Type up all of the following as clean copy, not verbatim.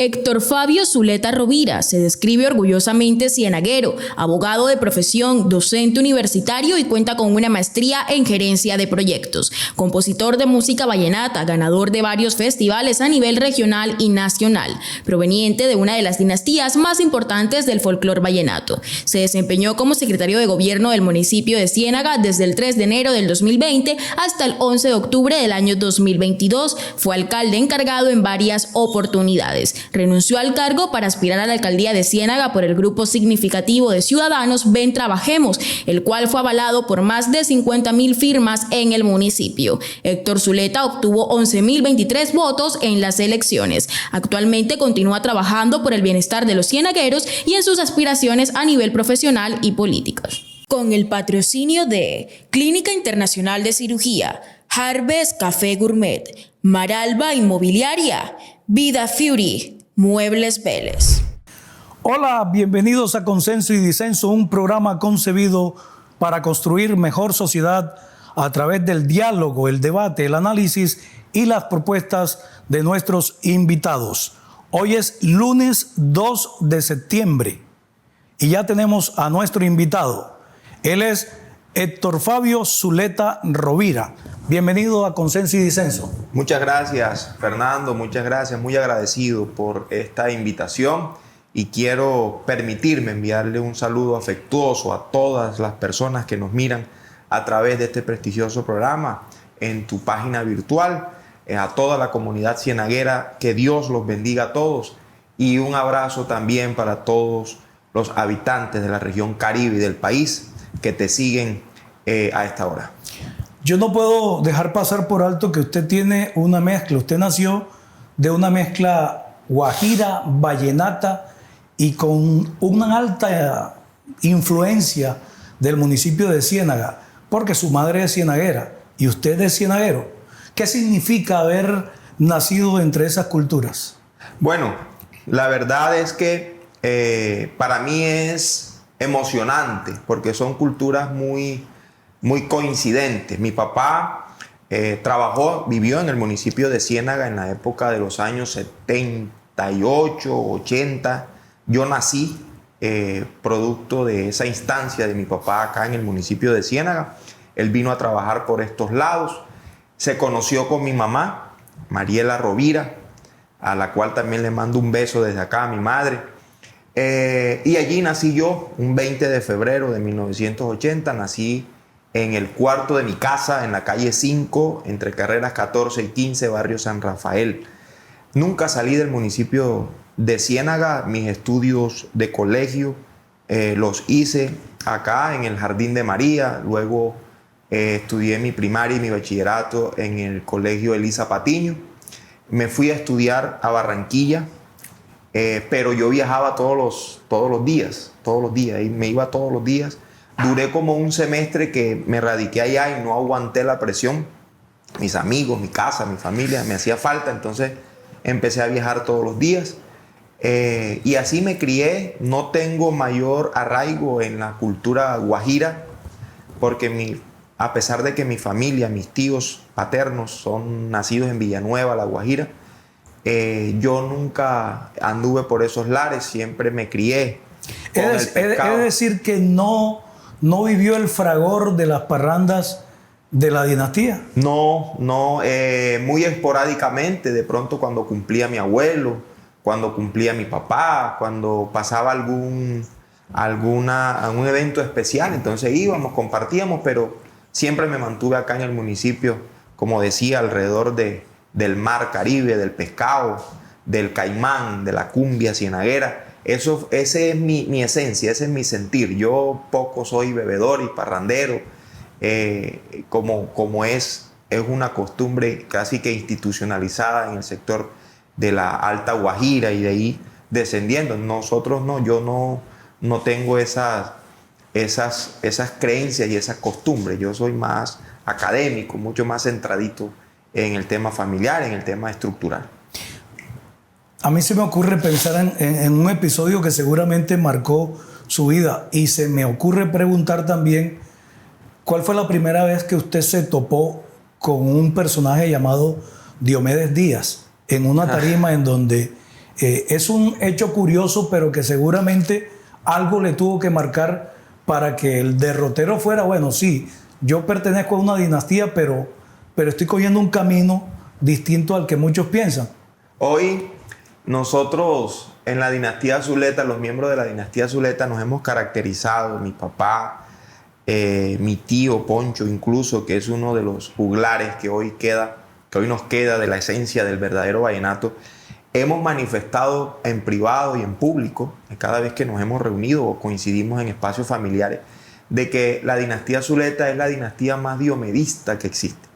Héctor Fabio Zuleta Rovira se describe orgullosamente cienaguero, abogado de profesión, docente universitario y cuenta con una maestría en gerencia de proyectos. Compositor de música vallenata, ganador de varios festivales a nivel regional y nacional, proveniente de una de las dinastías más importantes del folclor vallenato. Se desempeñó como secretario de gobierno del municipio de Ciénaga desde el 3 de enero del 2020 hasta el 11 de octubre del año 2022. Fue alcalde encargado en varias oportunidades. Renunció al cargo para aspirar a la alcaldía de Ciénaga por el grupo significativo de ciudadanos Ven Trabajemos, el cual fue avalado por más de 50,000 firmas en el municipio. Héctor Zuleta obtuvo 11,023 votos en las elecciones. Actualmente continúa trabajando por el bienestar de los cienagueros y en sus aspiraciones a nivel profesional y políticas. Con el patrocinio de Clínica Internacional de Cirugía, Harvest Café Gourmet, Maralba Inmobiliaria, Vida Fury, Muebles Vélez. Hola, bienvenidos a Consenso y Disenso, un programa concebido para construir mejor sociedad a través del diálogo, el debate, el análisis y las propuestas de nuestros invitados. Hoy es lunes 2 de septiembre y ya tenemos a nuestro invitado. Él es Héctor Fabio Zuleta Rovira. Bienvenido a Consenso y Disenso. Muchas gracias, Fernando. Muchas gracias. Muy agradecido por esta invitación y quiero permitirme enviarle un saludo afectuoso a todas las personas que nos miran a través de este prestigioso programa en tu página virtual, a toda la comunidad cienaguera. Que Dios los bendiga a todos y un abrazo también para todos los habitantes de la región Caribe y del país que te siguen a esta hora. Yo no puedo dejar pasar por alto que usted tiene una mezcla. Usted nació de una mezcla guajira, vallenata y con una alta influencia del municipio de Ciénaga, porque su madre es cienaguera y usted es cienaguero. ¿Qué significa haber nacido entre esas culturas? Bueno, la verdad es que para mí es emocionante porque son culturas muy coincidentes. Mi papá vivió en el municipio de Ciénaga en la época de los años 78, 80. Yo nací producto de esa instancia de mi papá acá en el municipio de Ciénaga. Él vino a trabajar por estos lados. Se conoció con mi mamá, Mariela Rovira, a la cual también le mando un beso desde acá a mi madre. Y allí nací yo, un 20 de febrero de 1980. Nací en el cuarto de mi casa, en la calle 5, entre carreras 14 y 15, barrio San Rafael. Nunca salí del municipio de Ciénaga. Mis estudios de colegio los hice acá en el Jardín de María. Luego estudié mi primaria y mi bachillerato en el colegio Elisa Patiño. Me fui a estudiar a Barranquilla, pero yo viajaba todos los días, y me iba todos los días. Duré como un semestre que me radiqué allá y no aguanté la presión. Mis amigos, mi casa, mi familia, me hacía falta, entonces empecé a viajar todos los días. Y así me crié. No tengo mayor arraigo en la cultura guajira, porque a pesar de que mi familia, mis tíos paternos son nacidos en Villanueva, La Guajira, yo nunca anduve por esos lares, siempre me crié con el pescado. Es decir, que no vivió el fragor de las parrandas de la dinastía. No, muy esporádicamente, de pronto cuando cumplía mi abuelo, cuando cumplía mi papá, cuando pasaba algún evento especial, entonces íbamos, compartíamos, pero siempre me mantuve acá en el municipio, como decía, alrededor del mar Caribe, del pescado, del caimán, de la cumbia cienaguera. Ese es mi esencia, ese es mi sentir. Yo poco soy bebedor y parrandero, como es una costumbre casi que institucionalizada en el sector de la Alta Guajira y de ahí descendiendo. Nosotros no, yo no tengo esas creencias y esas costumbres. Yo soy más académico, mucho más centradito en el tema familiar, en el tema estructural. A mí se me ocurre pensar en un episodio que seguramente marcó su vida y se me ocurre preguntar también ¿cuál fue la primera vez que usted se topó con un personaje llamado Diomedes Díaz en una tarima en donde Es un hecho curioso, pero que seguramente algo le tuvo que marcar para que el derrotero fuera, bueno, sí, yo pertenezco a una dinastía, pero estoy cogiendo un camino distinto al que muchos piensan. Hoy nosotros en la dinastía Zuleta, los miembros de la dinastía Zuleta nos hemos caracterizado, mi papá, mi tío Poncho incluso, que es uno de los juglares que hoy nos queda de la esencia del verdadero vallenato. Hemos manifestado en privado y en público, cada vez que nos hemos reunido o coincidimos en espacios familiares, de que la dinastía Zuleta es la dinastía más diomedista que existe.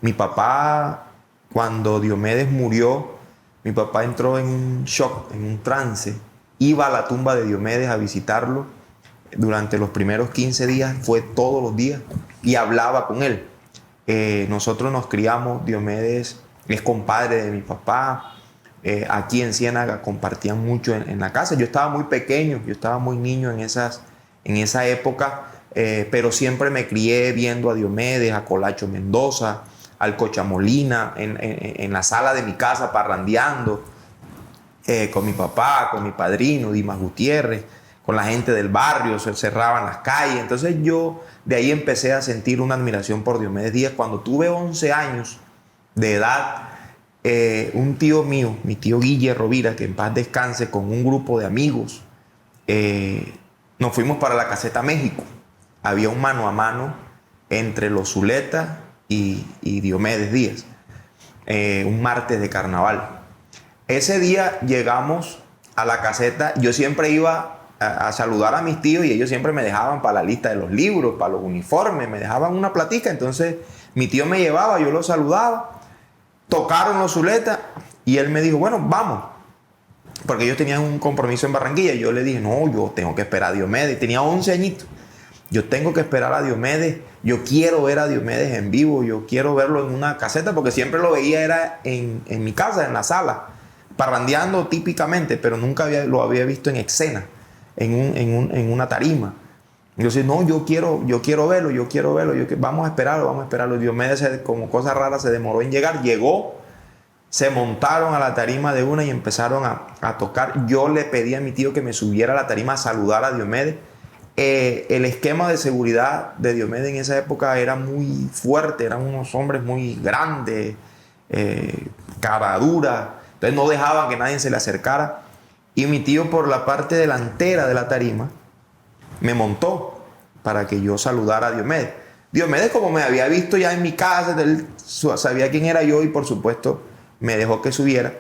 Mi papá, cuando Diomedes murió, mi papá entró en un shock, en un trance. Iba a la tumba de Diomedes a visitarlo. Durante los primeros 15 días fue todos los días y hablaba con él. Nosotros nos criamos, Diomedes es compadre de mi papá. Aquí en Ciénaga compartían mucho en la casa. Yo estaba muy pequeño, yo estaba muy niño en esa época, pero siempre me crié viendo a Diomedes, a Colacho Mendoza, al Cochamolina, en la sala de mi casa parrandeando, con mi papá, con mi padrino, Dimas Gutiérrez, con la gente del barrio, se cerraban las calles. Entonces yo de ahí empecé a sentir una admiración por Diomedes Díaz. Cuando tuve 11 años de edad, un tío mío, mi tío Guille Rovira, que en paz descanse, con un grupo de amigos, nos fuimos para la Caseta México. Había un mano a mano entre los Zuleta y Diomedes Díaz, un martes de carnaval. Ese día llegamos a la caseta. Yo siempre iba a saludar a mis tíos y ellos siempre me dejaban para la lista de los libros, para los uniformes, me dejaban una platica. Entonces mi tío me llevaba, yo lo saludaba, tocaron los Zuleta y él me dijo, bueno, vamos, porque ellos tenían un compromiso en Barranquilla. Y yo le dije, no, yo tengo que esperar a Diomedes. Tenía 11 añitos. Yo tengo que esperar a Diomedes. Yo quiero ver a Diomedes en vivo. Yo quiero verlo en una caseta, porque siempre lo veía era en mi casa, en la sala, parrandeando típicamente, pero nunca lo había visto en escena, en una tarima. Yo decía, no, yo quiero verlo. Vamos a esperarlo. Diomedes, como cosa rara, se demoró en llegar. Llegó, se montaron a la tarima de una y empezaron a tocar. Yo le pedí a mi tío que me subiera a la tarima a saludar a Diomedes. El esquema de seguridad de Diomedes en esa época era muy fuerte, eran unos hombres muy grandes, cara dura, entonces no dejaban que nadie se le acercara. Y mi tío, por la parte delantera de la tarima, me montó para que yo saludara a Diomedes. Diomedes, como me había visto ya en mi casa, él sabía quién era yo y por supuesto me dejó que subiera.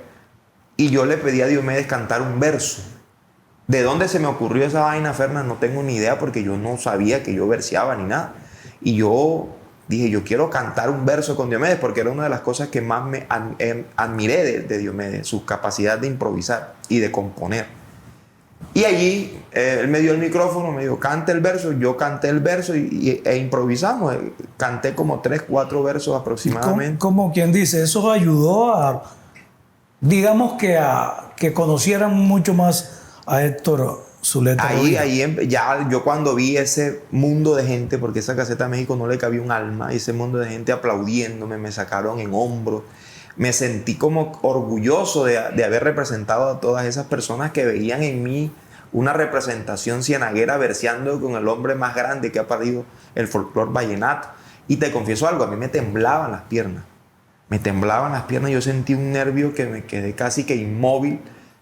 Y yo le pedí a Diomedes cantar un verso. ¿De dónde se me ocurrió esa vaina, Fernan? No tengo ni idea, porque yo no sabía que yo verseaba ni nada. Y yo dije, yo quiero cantar un verso con Diomedes, porque era una de las cosas que más me admiré de Diomedes, su capacidad de improvisar y de componer. Y allí él me dio el micrófono, me dijo, cante el verso. Yo canté el verso e improvisamos. Canté como 3, 4 versos aproximadamente. Como quien dice, eso ayudó a, digamos que conocieran mucho más a Héctor Zuleta. Ahí ya yo cuando vi ese mundo de gente, porque esa Caseta México no le cabía un alma, ese mundo de gente aplaudiéndome, me sacaron en hombros, me sentí como orgulloso de haber representado a todas esas personas que veían en mí una representación cienaguera verseando con el hombre más grande que ha parido el folclore vallenato. Y te confieso algo, a mí me temblaban las piernas, yo sentí un nervio que me quedé casi que inmóvil.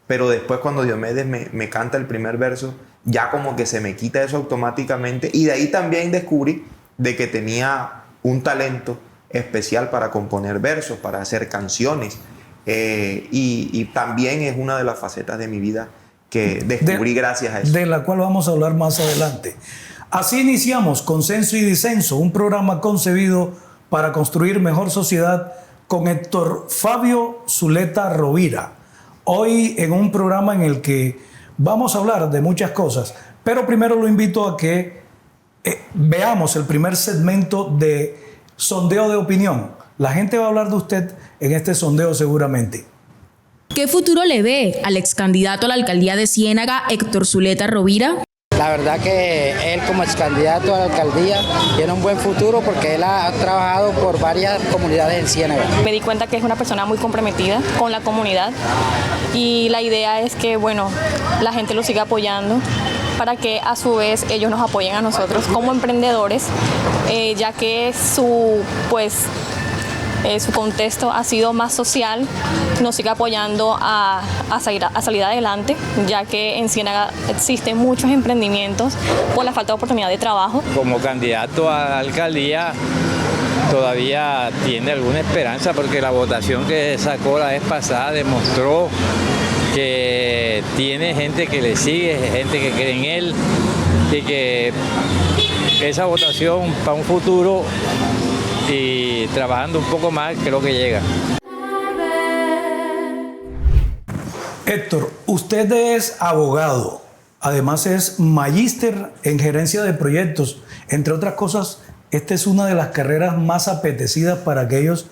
Pero después, cuando Diomedes me canta el primer verso, ya como que se me quita eso automáticamente. Y de ahí también descubrí de que tenía un talento especial para componer versos, para hacer canciones. Y también es una de las facetas de mi vida que descubrí gracias a eso. De la cual vamos a hablar más adelante. Así iniciamos Consenso y Disenso, un programa concebido para construir mejor sociedad con Héctor Fabio Zuleta Rovira. Hoy en un programa en el que vamos a hablar de muchas cosas, pero primero lo invito a que veamos el primer segmento de sondeo de opinión. La gente va a hablar de usted en este sondeo seguramente. ¿Qué futuro le ve al ex candidato a la alcaldía de Ciénaga, Héctor Zuleta Rovira? La verdad que él como ex candidato a la alcaldía tiene un buen futuro porque él ha trabajado por varias comunidades en Ciénaga. Me di cuenta que es una persona muy comprometida con la comunidad y la idea es que, bueno, la gente lo siga apoyando para que a su vez ellos nos apoyen a nosotros como emprendedores, ya que su contexto ha sido más social, nos sigue apoyando a salir adelante, ya que en Ciénaga existen muchos emprendimientos por la falta de oportunidad de trabajo. Como candidato a la alcaldía todavía tiene alguna esperanza porque la votación que sacó la vez pasada demostró que tiene gente que le sigue, gente que cree en él y que esa votación para un futuro y trabajando un poco más creo que llega. Héctor, usted es abogado, además es magíster en gerencia de proyectos. Entre otras cosas, esta es una de las carreras más apetecidas para aquellos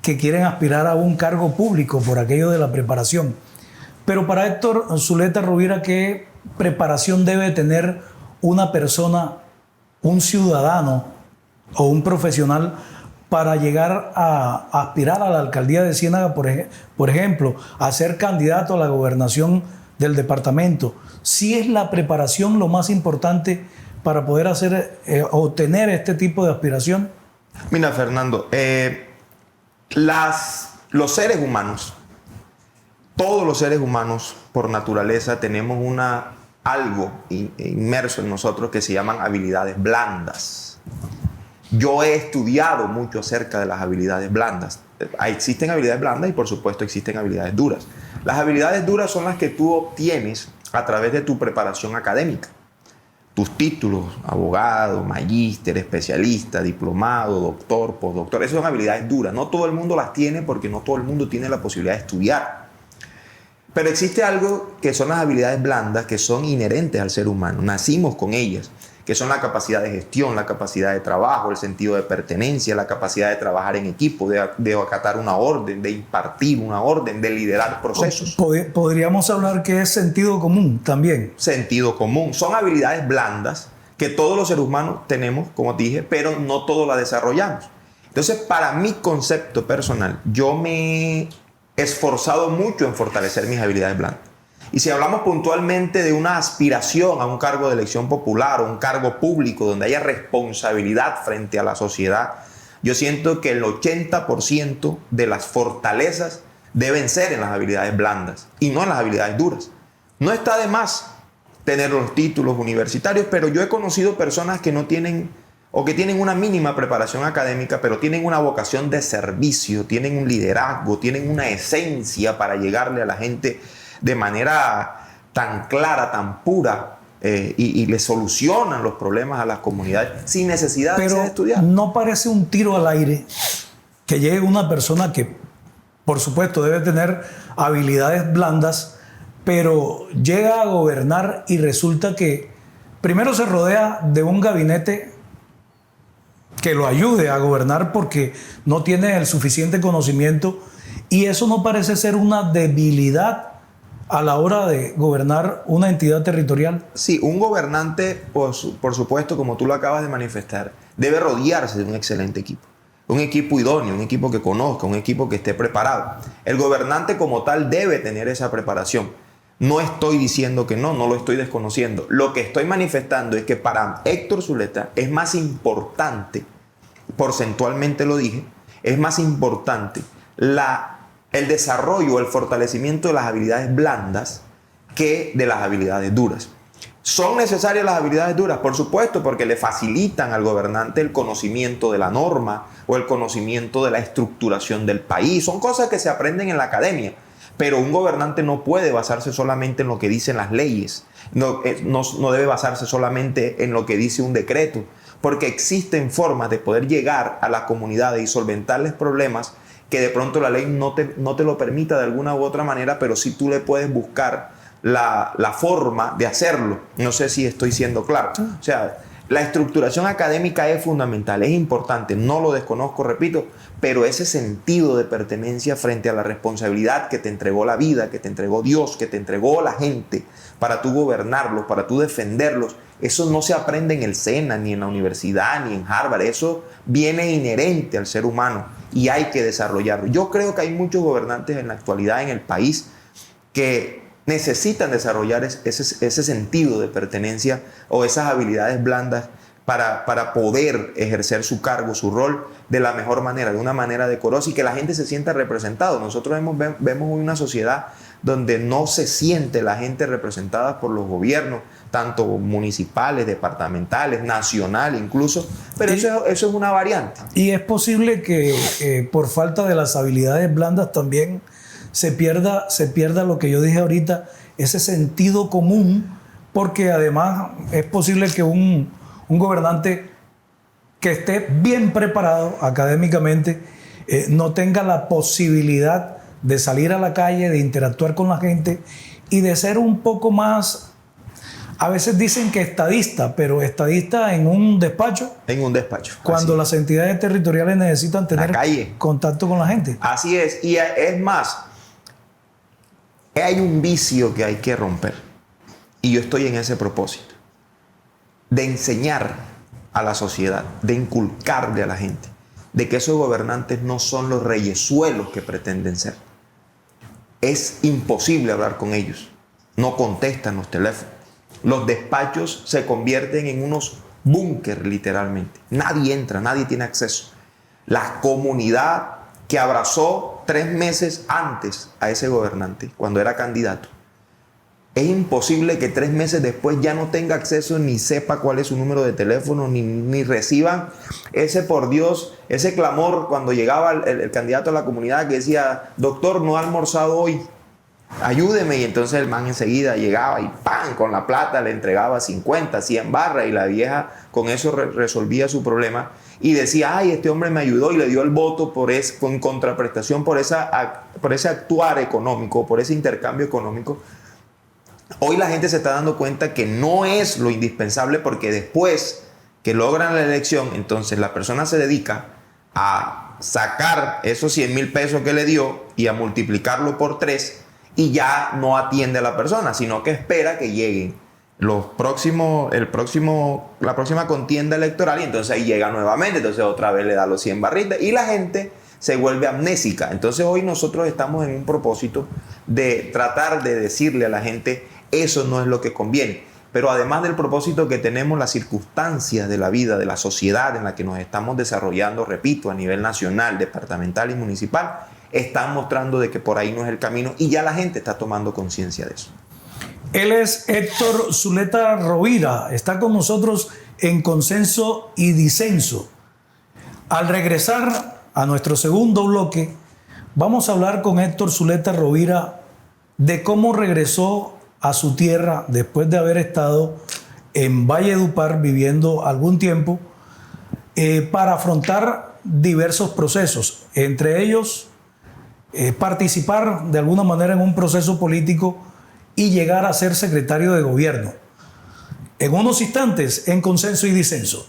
que quieren aspirar a un cargo público por aquello de la preparación. Pero para Héctor Zuleta Rovira, ¿qué preparación debe tener una persona, un ciudadano o un profesional para llegar a aspirar a la alcaldía de Ciénaga, por ejemplo, a ser candidato a la gobernación del departamento? ¿Sí es la preparación lo más importante para poder obtener este tipo de aspiración? Mira, Fernando, los seres humanos, todos los seres humanos por naturaleza tenemos algo inmerso en nosotros que se llaman habilidades blandas. Yo he estudiado mucho acerca de las habilidades blandas. Existen habilidades blandas y por supuesto existen habilidades duras. Las habilidades duras son las que tú obtienes a través de tu preparación académica. Tus títulos, abogado, magíster, especialista, diplomado, doctor, postdoctor, esas son habilidades duras. No todo el mundo las tiene porque no todo el mundo tiene la posibilidad de estudiar. Pero existe algo que son las habilidades blandas que son inherentes al ser humano. Nacimos con ellas, que son la capacidad de gestión, la capacidad de trabajo, el sentido de pertenencia, la capacidad de trabajar en equipo, de acatar una orden, de impartir una orden, de liderar procesos. Podríamos hablar que es sentido común también. Sentido común. Son habilidades blandas que todos los seres humanos tenemos, como dije, pero no todos las desarrollamos. Entonces, para mi concepto personal, yo me he esforzado mucho en fortalecer mis habilidades blandas. Y si hablamos puntualmente de una aspiración a un cargo de elección popular o un cargo público donde haya responsabilidad frente a la sociedad, yo siento que el 80% de las fortalezas deben ser en las habilidades blandas y no en las habilidades duras. No está de más tener los títulos universitarios, pero yo he conocido personas que no tienen o que tienen una mínima preparación académica, pero tienen una vocación de servicio, tienen un liderazgo, tienen una esencia para llegarle a la gente de manera tan clara, tan pura, y le solucionan los problemas a las comunidades sin necesidad de estudiar. No parece un tiro al aire que llegue una persona que, por supuesto, debe tener habilidades blandas, pero llega a gobernar y resulta que primero se rodea de un gabinete que lo ayude a gobernar porque no tiene el suficiente conocimiento, y eso no parece ser una debilidad a la hora de gobernar una entidad territorial. Sí, un gobernante, por supuesto, como tú lo acabas de manifestar, debe rodearse de un excelente equipo. Un equipo idóneo, un equipo que conozca, un equipo que esté preparado. El gobernante como tal debe tener esa preparación. No estoy diciendo que no lo estoy desconociendo. Lo que estoy manifestando es que para Héctor Zuleta es más importante, porcentualmente lo dije, es más importante el desarrollo, el fortalecimiento de las habilidades blandas que de las habilidades duras. ¿Son necesarias las habilidades duras? Por supuesto, porque le facilitan al gobernante el conocimiento de la norma o el conocimiento de la estructuración del país. Son cosas que se aprenden en la academia, pero un gobernante no puede basarse solamente en lo que dicen las leyes. No debe basarse solamente en lo que dice un decreto, porque existen formas de poder llegar a las comunidades y solventarles problemas que de pronto la ley no te lo permita de alguna u otra manera, pero sí tú le puedes buscar la forma de hacerlo. No sé si estoy siendo claro. O sea, la estructuración académica es fundamental, es importante, no lo desconozco, repito, pero ese sentido de pertenencia frente a la responsabilidad que te entregó la vida, que te entregó Dios, que te entregó la gente, para tú gobernarlos, para tú defenderlos, Eso no se aprende en el SENA, ni en la universidad, ni en Harvard. Eso viene inherente al ser humano y hay que desarrollarlo. Yo creo que hay muchos gobernantes en la actualidad en el país que necesitan desarrollar ese sentido de pertenencia o esas habilidades blandas para poder ejercer su cargo, su rol de la mejor manera, de una manera decorosa y que la gente se sienta representada. Nosotros vemos una sociedad donde no se siente la gente representada por los gobiernos, tanto municipales, departamentales, nacional incluso, pero eso es una variante. Y es posible que por falta de las habilidades blandas también se pierda lo que yo dije ahorita, ese sentido común, porque además es posible que un gobernante que esté bien preparado académicamente no tenga la posibilidad de salir a la calle, de interactuar con la gente y de ser un poco más, a veces dicen que estadista, pero estadista en un despacho. En un despacho. Cuando las entidades territoriales necesitan tener calle. Contacto con la gente. Así es. Y es más, hay un vicio que hay que romper. Y yo estoy en ese propósito. De enseñar a la sociedad, de inculcarle a la gente, de que esos gobernantes no son los reyesuelos que pretenden ser. Es imposible hablar con ellos. No contestan los teléfonos. Los despachos se convierten en unos búnker, literalmente. Nadie entra, nadie tiene acceso. La comunidad que abrazó 3 meses antes a ese gobernante, cuando era candidato, es imposible que 3 meses después ya no tenga acceso, ni sepa cuál es su número de teléfono, ni reciban ese, por Dios, ese clamor cuando llegaba el candidato a la comunidad que decía: doctor, no ha almorzado hoy, ayúdeme. Y entonces el man enseguida llegaba y ¡pam!, con la plata le entregaba 50, 100 barras y la vieja con eso resolvía su problema y decía: ay, este hombre me ayudó y le dio el voto con contraprestación por ese actuar económico, por ese intercambio económico. Hoy la gente se está dando cuenta que no es lo indispensable, porque después que logran la elección, entonces la persona se dedica a sacar esos 100,000 pesos que le dio y a multiplicarlo por 3 y ya no atiende a la persona, sino que espera que lleguen la próxima contienda electoral y entonces ahí llega nuevamente, entonces otra vez le da los 100 barritas y la gente se vuelve amnésica. Entonces hoy nosotros estamos en un propósito de tratar de decirle a la gente: eso no es lo que conviene. Pero además del propósito que tenemos, las circunstancias de la vida, de la sociedad en la que nos estamos desarrollando, repito, a nivel nacional, departamental y municipal, están mostrando de que por ahí no es el camino y ya la gente está tomando conciencia de eso. Él es Héctor Zuleta Rovira, está con nosotros en Consenso y Disenso. Al regresar a nuestro segundo bloque, vamos a hablar con Héctor Zuleta Rovira de cómo regresó a su tierra después de haber estado en Valledupar viviendo algún tiempo para afrontar diversos procesos, entre ellos participar de alguna manera en un proceso político y llegar a ser secretario de gobierno. En unos instantes, en Consenso y Disenso.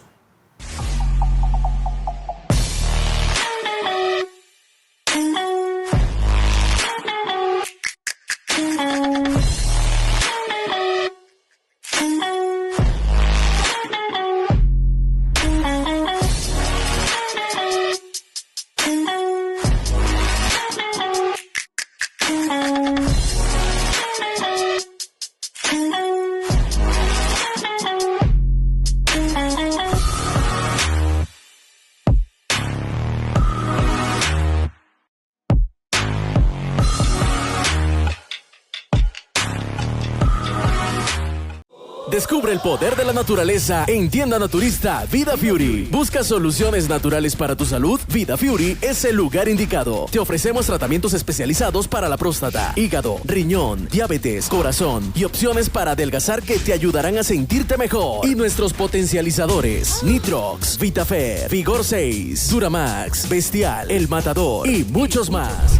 Descubre el poder de la naturaleza en tienda naturista Vida Fury. ¿Buscas soluciones naturales para tu salud? Vida Fury es el lugar indicado. Te ofrecemos tratamientos especializados para la próstata, hígado, riñón, diabetes, corazón y opciones para adelgazar que te ayudarán a sentirte mejor. Y nuestros potencializadores: Nitrox, VitaFer, Vigor 6, Duramax, Bestial, El Matador y muchos más.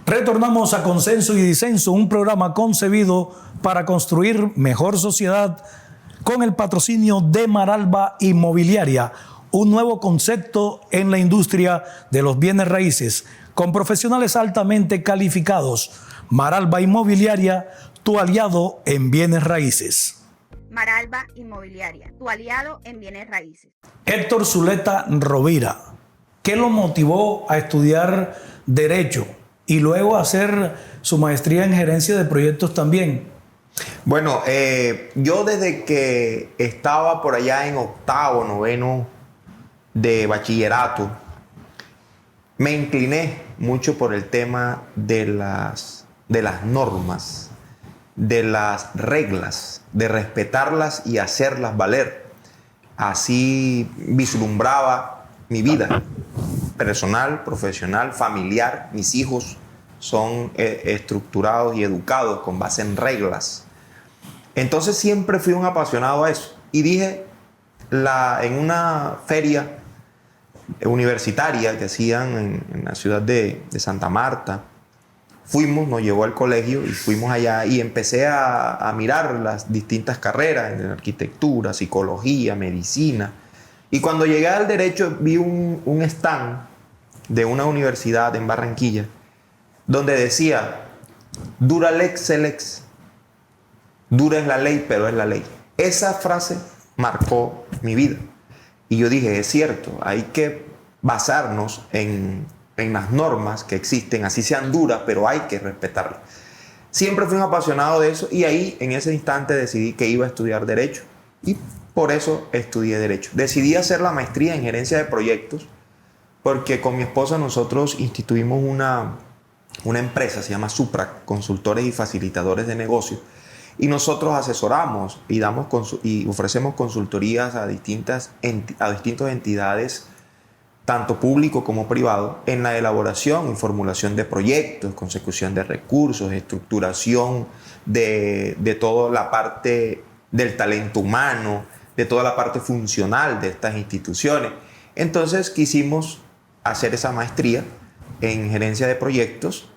Retornamos a Consenso y Disenso, un programa concebido para construir mejor sociedad, con el patrocinio de Maralba Inmobiliaria, un nuevo concepto en la industria de los bienes raíces, con profesionales altamente calificados. Maralba Inmobiliaria, tu aliado en bienes raíces. Maralba Inmobiliaria, tu aliado en bienes raíces. Héctor Zuleta Rovira, ¿qué lo motivó a estudiar Derecho y luego a hacer su maestría en gerencia de proyectos también? Bueno, yo desde que estaba por allá en octavo, noveno de bachillerato, me incliné mucho por el tema de las normas, de las reglas, de respetarlas y hacerlas valer. Así vislumbraba mi vida personal, profesional, familiar. Mis hijos son estructurados y educados con base en reglas. Entonces siempre fui un apasionado a eso. Y dije, en una feria universitaria que hacían en la ciudad de Santa Marta, nos llevó al colegio y fuimos allá y empecé a mirar las distintas carreras en arquitectura, psicología, medicina. Y cuando llegué al derecho vi un stand de una universidad en Barranquilla donde decía, dura lex se lex, dura es la ley, pero es la ley. Esa frase marcó mi vida. Y yo dije, es cierto, hay que basarnos en las normas que existen, así sean duras, pero hay que respetarlas. Siempre fui un apasionado de eso y ahí, en ese instante, decidí que iba a estudiar Derecho y por eso estudié Derecho. Decidí hacer la maestría en gerencia de proyectos porque con mi esposa nosotros instituimos una empresa, se llama Supra, Consultores y Facilitadores de Negocios, y nosotros asesoramos y ofrecemos consultorías a distintas entidades, tanto público como privado, en la elaboración y formulación de proyectos, consecución de recursos, estructuración de toda la parte del talento humano, de toda la parte funcional de estas instituciones. Entonces quisimos hacer esa maestría en gerencia de proyectos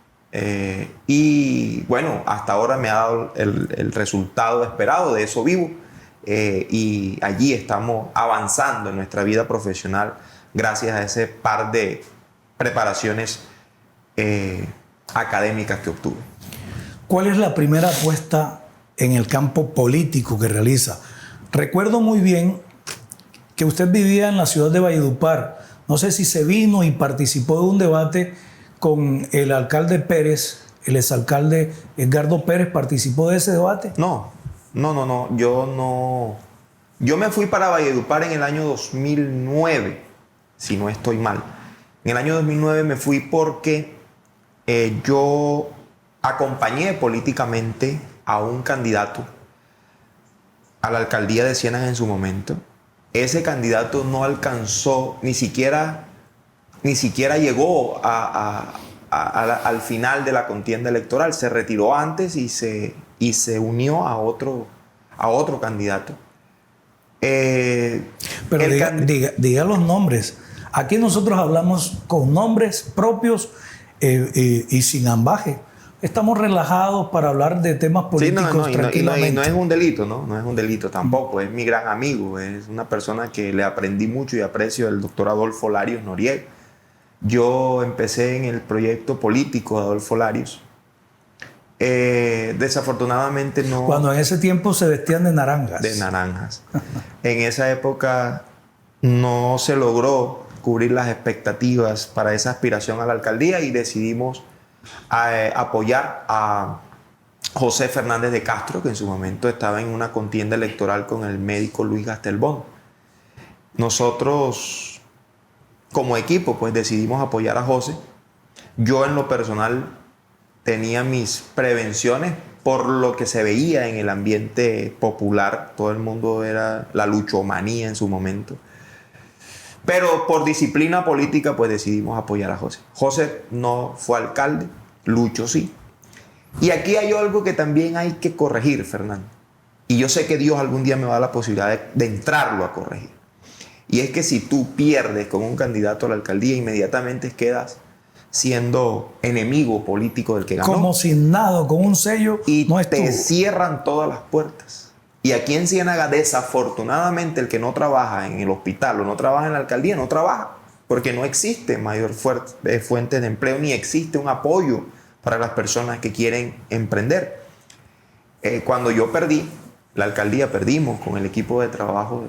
y bueno, hasta ahora me ha dado el resultado esperado, de eso vivo, y allí estamos avanzando en nuestra vida profesional gracias a ese par de preparaciones académicas que obtuve. ¿Cuál es la primera apuesta en el campo político que realiza? Recuerdo muy bien que usted vivía en la ciudad de Valledupar. No sé si se vino y participó de un debate con el alcalde Pérez, el exalcalde Edgardo Pérez. ¿Participó de ese debate? No. Yo me fui para Valledupar en el año 2009, si no estoy mal. En el año 2009 me fui porque yo acompañé políticamente a un candidato a la alcaldía de Ciénaga en su momento. Ese candidato no alcanzó, ni siquiera llegó al final de la contienda electoral. Se retiró antes y se unió a otro candidato. Pero diga los nombres. Aquí nosotros hablamos con nombres propios y sin ambaje. Estamos relajados para hablar de temas políticos tranquilamente. No es un delito, ¿no? No es un delito tampoco. Es mi gran amigo. Es una persona que le aprendí mucho y aprecio, el doctor Adolfo Larios Noriega. Yo empecé en el proyecto político de Adolfo Larios. Desafortunadamente no... Cuando en ese tiempo se vestían de naranjas. De naranjas. En esa época no se logró cubrir las expectativas para esa aspiración a la alcaldía y decidimos apoyar a José Fernández de Castro, que en su momento estaba en una contienda electoral con el médico Luis Gastelbón. Nosotros, como equipo, pues decidimos apoyar a José. Yo, en lo personal, tenía mis prevenciones por lo que se veía en el ambiente popular. Todo el mundo era la luchomanía en su momento. Pero por disciplina política, pues decidimos apoyar a José. José no fue alcalde, Lucho sí. Y aquí hay algo que también hay que corregir, Fernando. Y yo sé que Dios algún día me va a dar la posibilidad de entrarlo a corregir. Y es que si tú pierdes con un candidato a la alcaldía, inmediatamente quedas siendo enemigo político del que ganó. Como sin nada, con un sello, y no estuvo. Te cierran todas las puertas. Y aquí en Ciénaga, desafortunadamente, el que no trabaja en el hospital o no trabaja en la alcaldía, no trabaja. Porque no existe mayor fuente de empleo, ni existe un apoyo para las personas que quieren emprender. Cuando yo perdí, la alcaldía, perdimos con el equipo de trabajo.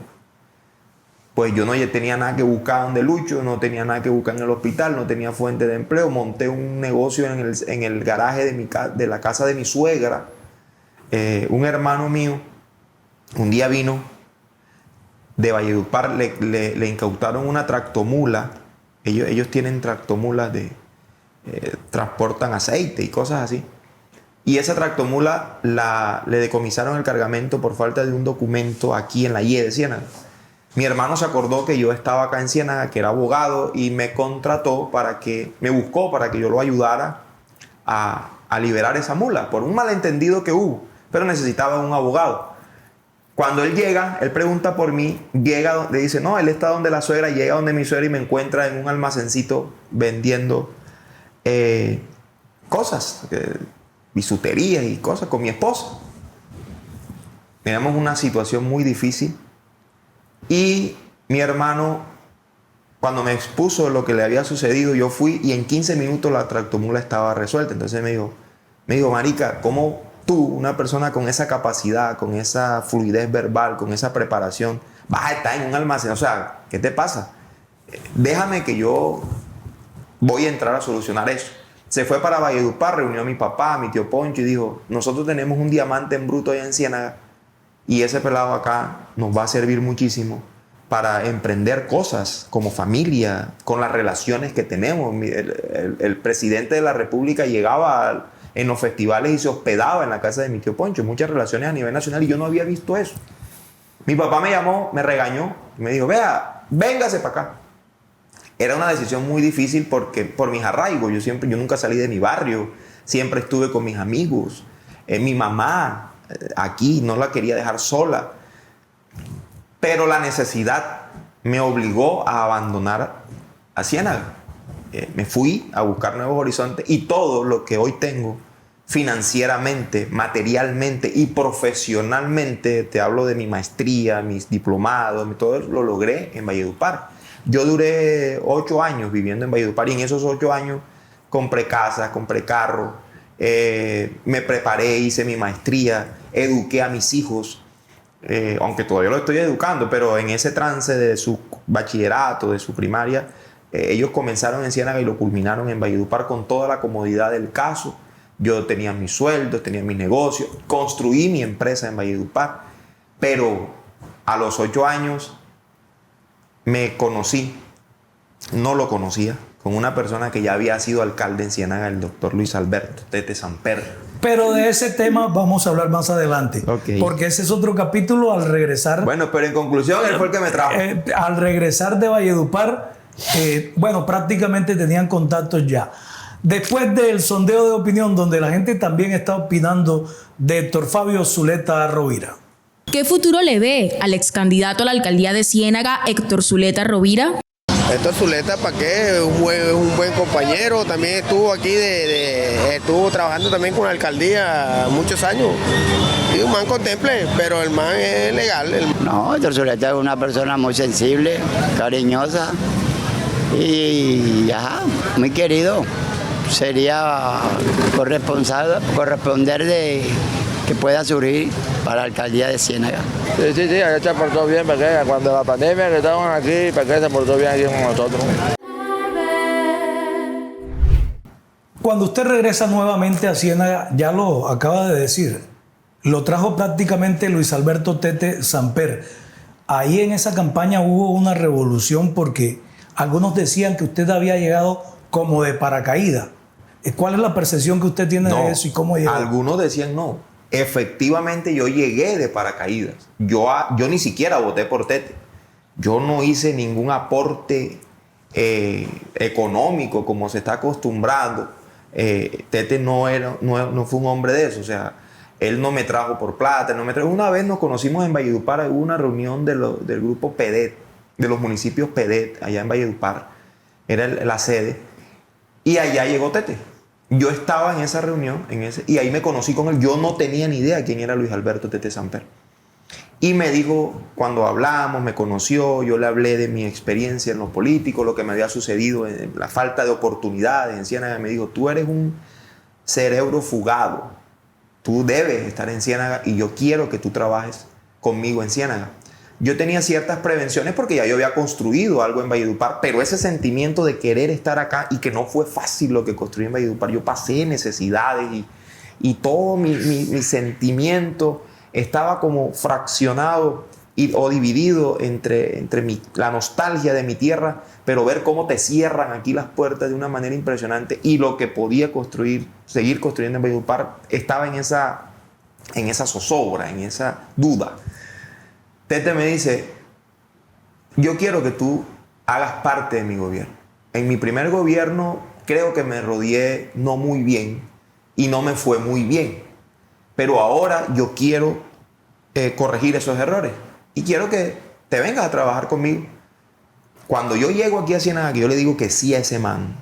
Pues yo no tenía nada que buscar donde lucho, no tenía nada que buscar en el hospital, no tenía fuente de empleo. Monté un negocio en el garaje de la casa de mi suegra. Un hermano mío un día vino de Valledupar, le incautaron una tractomula. Ellos tienen tractomulas transportan aceite y cosas así. Y esa tractomula le decomisaron el cargamento por falta de un documento aquí en la IE de Ciénaga. Mi hermano se acordó que yo estaba acá en Ciénaga, que era abogado, y me contrató me buscó para que yo lo ayudara a liberar esa mula, por un malentendido que hubo, pero necesitaba un abogado. Cuando él llega, él pregunta por mí, le dice, no, él está donde la suegra, llega donde mi suegra y me encuentra en un almacencito vendiendo cosas, bisuterías y cosas con mi esposa. Teníamos una situación muy difícil. Y mi hermano, cuando me expuso lo que le había sucedido, yo fui y en 15 minutos la tractomula estaba resuelta. Entonces me dijo, marica, ¿cómo tú, una persona con esa capacidad, con esa fluidez verbal, con esa preparación, vas a estar en un almacén? O sea, ¿qué te pasa? Déjame que yo voy a entrar a solucionar eso. Se fue para Valledupar, reunió a mi papá, a mi tío Poncho y dijo, nosotros tenemos un diamante en bruto allá en Ciénaga, y ese pelado acá nos va a servir muchísimo para emprender cosas como familia, con las relaciones que tenemos. El presidente de la República llegaba en los festivales y se hospedaba en la casa de mi tío Poncho. Muchas relaciones a nivel nacional y yo no había visto eso. Mi papá me llamó, me regañó y me dijo, vea, véngase para acá. Era una decisión muy difícil porque por mis arraigos. Yo nunca salí de mi barrio, siempre estuve con mis amigos. Mi mamá aquí no la quería dejar sola, pero la necesidad me obligó a abandonar a Ciénaga. Me fui a buscar nuevos horizontes y todo lo que hoy tengo financieramente, materialmente y profesionalmente, te hablo de mi maestría, mis diplomados, todo lo logré en Valledupar. Yo duré 8 años viviendo en Valledupar y en esos 8 años compré casa, compré carro, me preparé, hice mi maestría, eduqué a mis hijos, aunque todavía lo estoy educando, pero en ese trance de su bachillerato, de su primaria, ellos comenzaron en Ciénaga y lo culminaron en Valledupar con toda la comodidad del caso. Yo tenía mis sueldos, tenía mis negocios, construí mi empresa en Valledupar, pero a los 8 años me conocí, no lo conocía, con una persona que ya había sido alcalde en Ciénaga, el doctor Luis Alberto Tete Samper. Pero de ese tema vamos a hablar más adelante. Okay. Porque ese es otro capítulo al regresar. Bueno, pero en conclusión, él fue el que me trajo. Al regresar de Valledupar, bueno, prácticamente tenían contactos ya. Después del sondeo de opinión, donde la gente también está opinando de Héctor Fabio Zuleta Rovira. ¿Qué futuro le ve al ex candidato a la alcaldía de Ciénaga, Héctor Zuleta Rovira? Héctor Zuleta, ¿para qué? Es un buen compañero, también estuvo aquí, estuvo trabajando también con la alcaldía muchos años. Y un man contemple, pero el man es legal. No, Héctor Zuleta es una persona muy sensible, cariñosa y muy querido. Sería corresponder de que pueda surgir para la alcaldía de Ciénaga. Sí, ella se portó bien, porque cuando la pandemia que estaban aquí, porque se portó bien aquí con nosotros. Cuando usted regresa nuevamente a Ciénaga, ya lo acaba de decir, lo trajo prácticamente Luis Alberto Tete Samper. Ahí en esa campaña hubo una revolución porque algunos decían que usted había llegado como de paracaídas. ¿Cuál es la percepción que usted tiene de eso y cómo llegó? Algunos decían no. Efectivamente, yo llegué de paracaídas. Yo ni siquiera voté por Tete. Yo no hice ningún aporte económico como se está acostumbrando. Tete no fue un hombre de eso. O sea, él no me trajo por plata. Una vez nos conocimos en Valledupar. Hubo una reunión del grupo PEDET, de los municipios PEDET, allá en Valledupar. Era la sede. Y allá llegó Tete. Yo estaba en esa reunión y ahí me conocí con él. Yo no tenía ni idea quién era Luis Alberto Tete Samper. Y me dijo, cuando hablamos, me conoció, yo le hablé de mi experiencia en lo político, lo que me había sucedido, la falta de oportunidades en Ciénaga. Me dijo, tú eres un cerebro fugado. tú debes estar en Ciénaga y yo quiero que tú trabajes conmigo en Ciénaga. Yo tenía ciertas prevenciones porque ya yo había construido algo en Valledupar, pero ese sentimiento de querer estar acá y que no fue fácil lo que construí en Valledupar, yo pasé necesidades y todo mi sentimiento estaba como fraccionado o dividido entre la nostalgia de mi tierra, pero ver cómo te cierran aquí las puertas de una manera impresionante y lo que podía construir, seguir construyendo en Valledupar, estaba en esa zozobra, en esa duda. Tete me dice, yo quiero que tú hagas parte de mi gobierno. En mi primer gobierno creo que me rodeé no muy bien y no me fue muy bien, pero ahora yo quiero corregir esos errores y quiero que te vengas a trabajar conmigo. Cuando yo llego aquí a Ciénaga, que yo le digo que sí a ese man,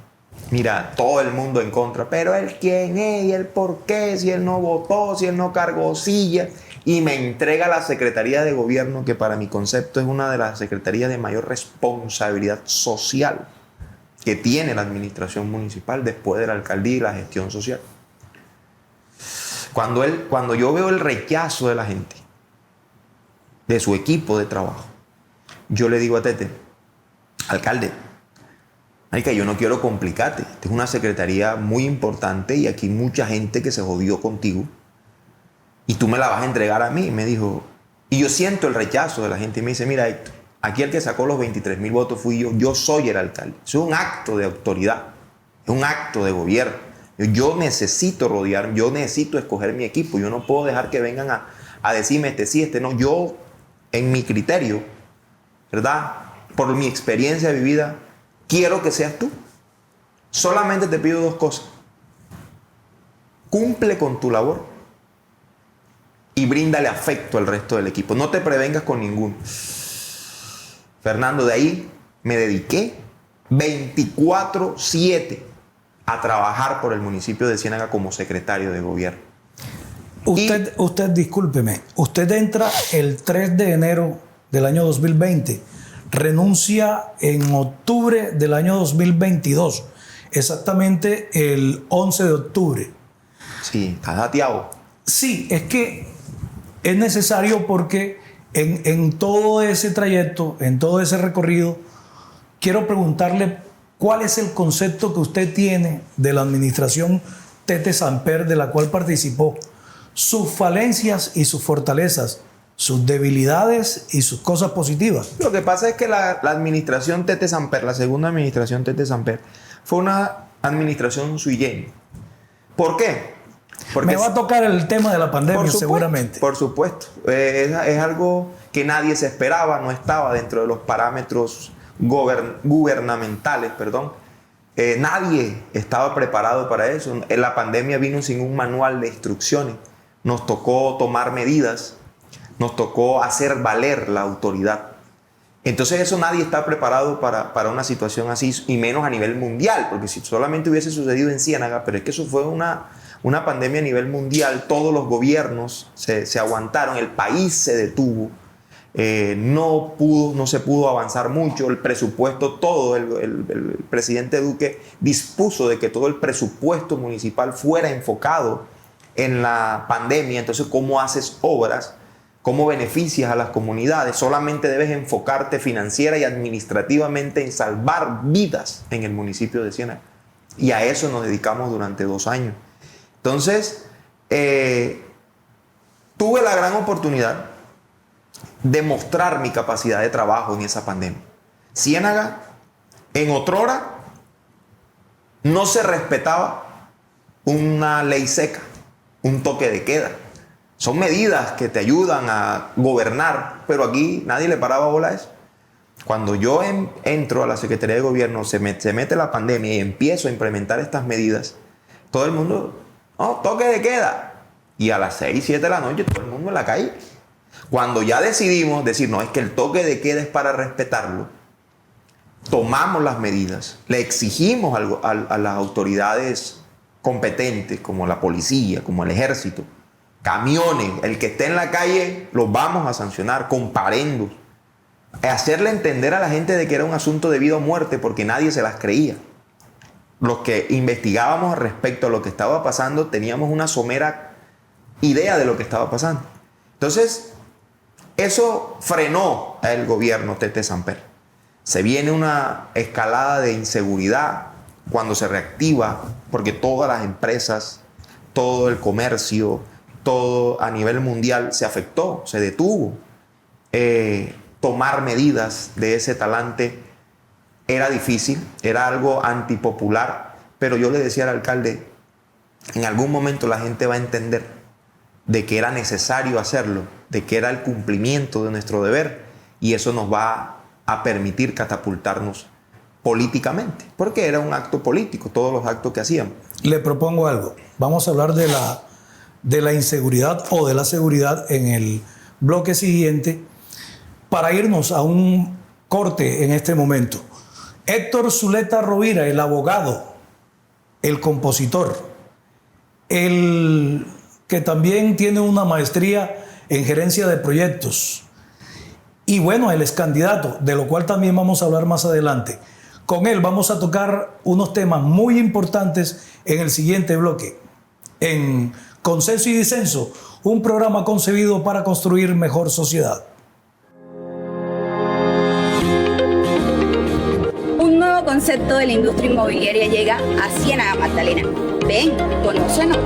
mira, todo el mundo en contra, pero él quién es y él por qué, si él no votó, si él no cargó silla, y me entrega la Secretaría de Gobierno, que para mi concepto es una de las secretarías de mayor responsabilidad social que tiene la administración municipal después de la alcaldía y la gestión social. Cuando yo veo el rechazo de la gente, de su equipo de trabajo, yo le digo a Tete, alcalde, marica, yo no quiero complicarte. Esta es una secretaría muy importante y aquí hay mucha gente que se jodió contigo y tú me la vas a entregar a mí. Me dijo, y yo siento el rechazo de la gente y me dice, mira, Héctor, aquí el que sacó los 23,000 votos fui yo soy el alcalde. Eso es un acto de autoridad, es un acto de gobierno. Yo necesito rodear, yo necesito escoger mi equipo. Yo no puedo dejar que vengan a decirme este sí, este no. Yo, en mi criterio, ¿verdad? Por mi experiencia vivida, quiero que seas tú. Solamente te pido dos cosas. Cumple con tu labor y bríndale afecto al resto del equipo. No te prevengas con ninguno. Fernando, de ahí me dediqué 24/7 a trabajar por el municipio de Ciénaga como secretario de gobierno. Usted, discúlpeme, usted entra el 3 de enero del año 2020, renuncia en octubre del año 2022, exactamente el 11 de octubre. Sí, está dateado. Sí, es que es necesario porque en todo ese trayecto, en todo ese recorrido, quiero preguntarle cuál es el concepto que usted tiene de la administración Tete Samper, de la cual participó, sus falencias y sus fortalezas, sus debilidades y sus cosas positivas. Lo que pasa es que la administración Tete Samper, la segunda administración Tete Samper, fue una administración sui generis. ¿Por qué? Porque me va a tocar el tema de la pandemia, seguramente. Por supuesto. Es algo que nadie se esperaba, no estaba dentro de los parámetros gubernamentales, perdón. Nadie estaba preparado para eso. La pandemia vino sin un manual de instrucciones. Nos tocó tomar medidas, nos tocó hacer valer la autoridad. Entonces eso nadie está preparado para una situación así, y menos a nivel mundial, porque si solamente hubiese sucedido en Ciénaga, pero es que eso fue una pandemia a nivel mundial, todos los gobiernos se aguantaron, el país se detuvo, no se pudo avanzar mucho, el presupuesto, todo, el presidente Duque dispuso de que todo el presupuesto municipal fuera enfocado en la pandemia. Entonces, ¿cómo haces obras? ¿Cómo beneficias a las comunidades? Solamente debes enfocarte financiera y administrativamente en salvar vidas en el municipio de Ciénaga. Y a eso nos dedicamos durante 2 años. Entonces, tuve la gran oportunidad de mostrar mi capacidad de trabajo en esa pandemia. Ciénaga, en otrora, no se respetaba una ley seca, un toque de queda. Son medidas que te ayudan a gobernar, pero aquí nadie le paraba bola a eso. Cuando yo entro a la Secretaría de Gobierno, se mete la pandemia y empiezo a implementar estas medidas, todo el mundo, no, toque de queda. Y a las 6, 7 de la noche, todo el mundo en la calle. Cuando ya decidimos decir, no, es que el toque de queda es para respetarlo, tomamos las medidas, le exigimos a las autoridades competentes, como la policía, como el ejército, camiones, el que esté en la calle, los vamos a sancionar, comparendos. Hacerle entender a la gente de que era un asunto de vida o muerte, porque nadie se las creía. Los que investigábamos respecto a lo que estaba pasando, teníamos una somera idea de lo que estaba pasando. Entonces, eso frenó al gobierno Tete Samper. Se viene una escalada de inseguridad cuando se reactiva, porque todas las empresas, todo el comercio, todo a nivel mundial se afectó, se detuvo. Tomar medidas de ese talante era difícil, era algo antipopular, pero yo le decía al alcalde, en algún momento la gente va a entender de que era necesario hacerlo, de que era el cumplimiento de nuestro deber, y eso nos va a permitir catapultarnos políticamente, porque era un acto político, todos los actos que hacíamos. Le propongo algo. Vamos a hablar de la inseguridad o de la seguridad en el bloque siguiente, para irnos a un corte en este momento. Héctor Zuleta Rovira, el abogado, el compositor, el que también tiene una maestría en gerencia de proyectos, y bueno, el ex candidato, de lo cual también vamos a hablar más adelante. Con él vamos a tocar unos temas muy importantes en el siguiente bloque. En Consenso y Disenso, un programa concebido para construir mejor sociedad. Un nuevo concepto de la industria inmobiliaria llega a Ciénaga Magdalena. Ven, conócenos.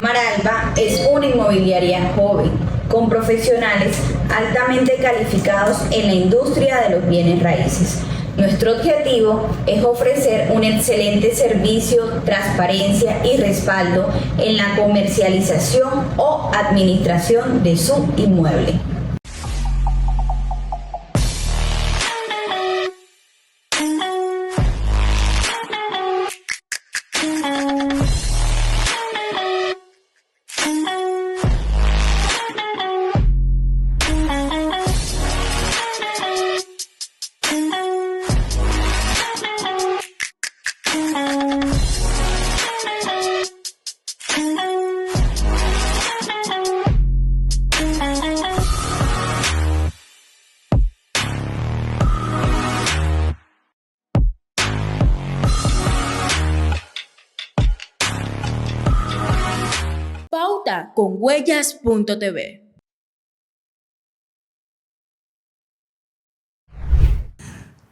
Maralba es una inmobiliaria joven, con profesionales altamente calificados en la industria de los bienes raíces. Nuestro objetivo es ofrecer un excelente servicio, transparencia y respaldo en la comercialización o administración de su inmueble. Pauta con Huellas.tv.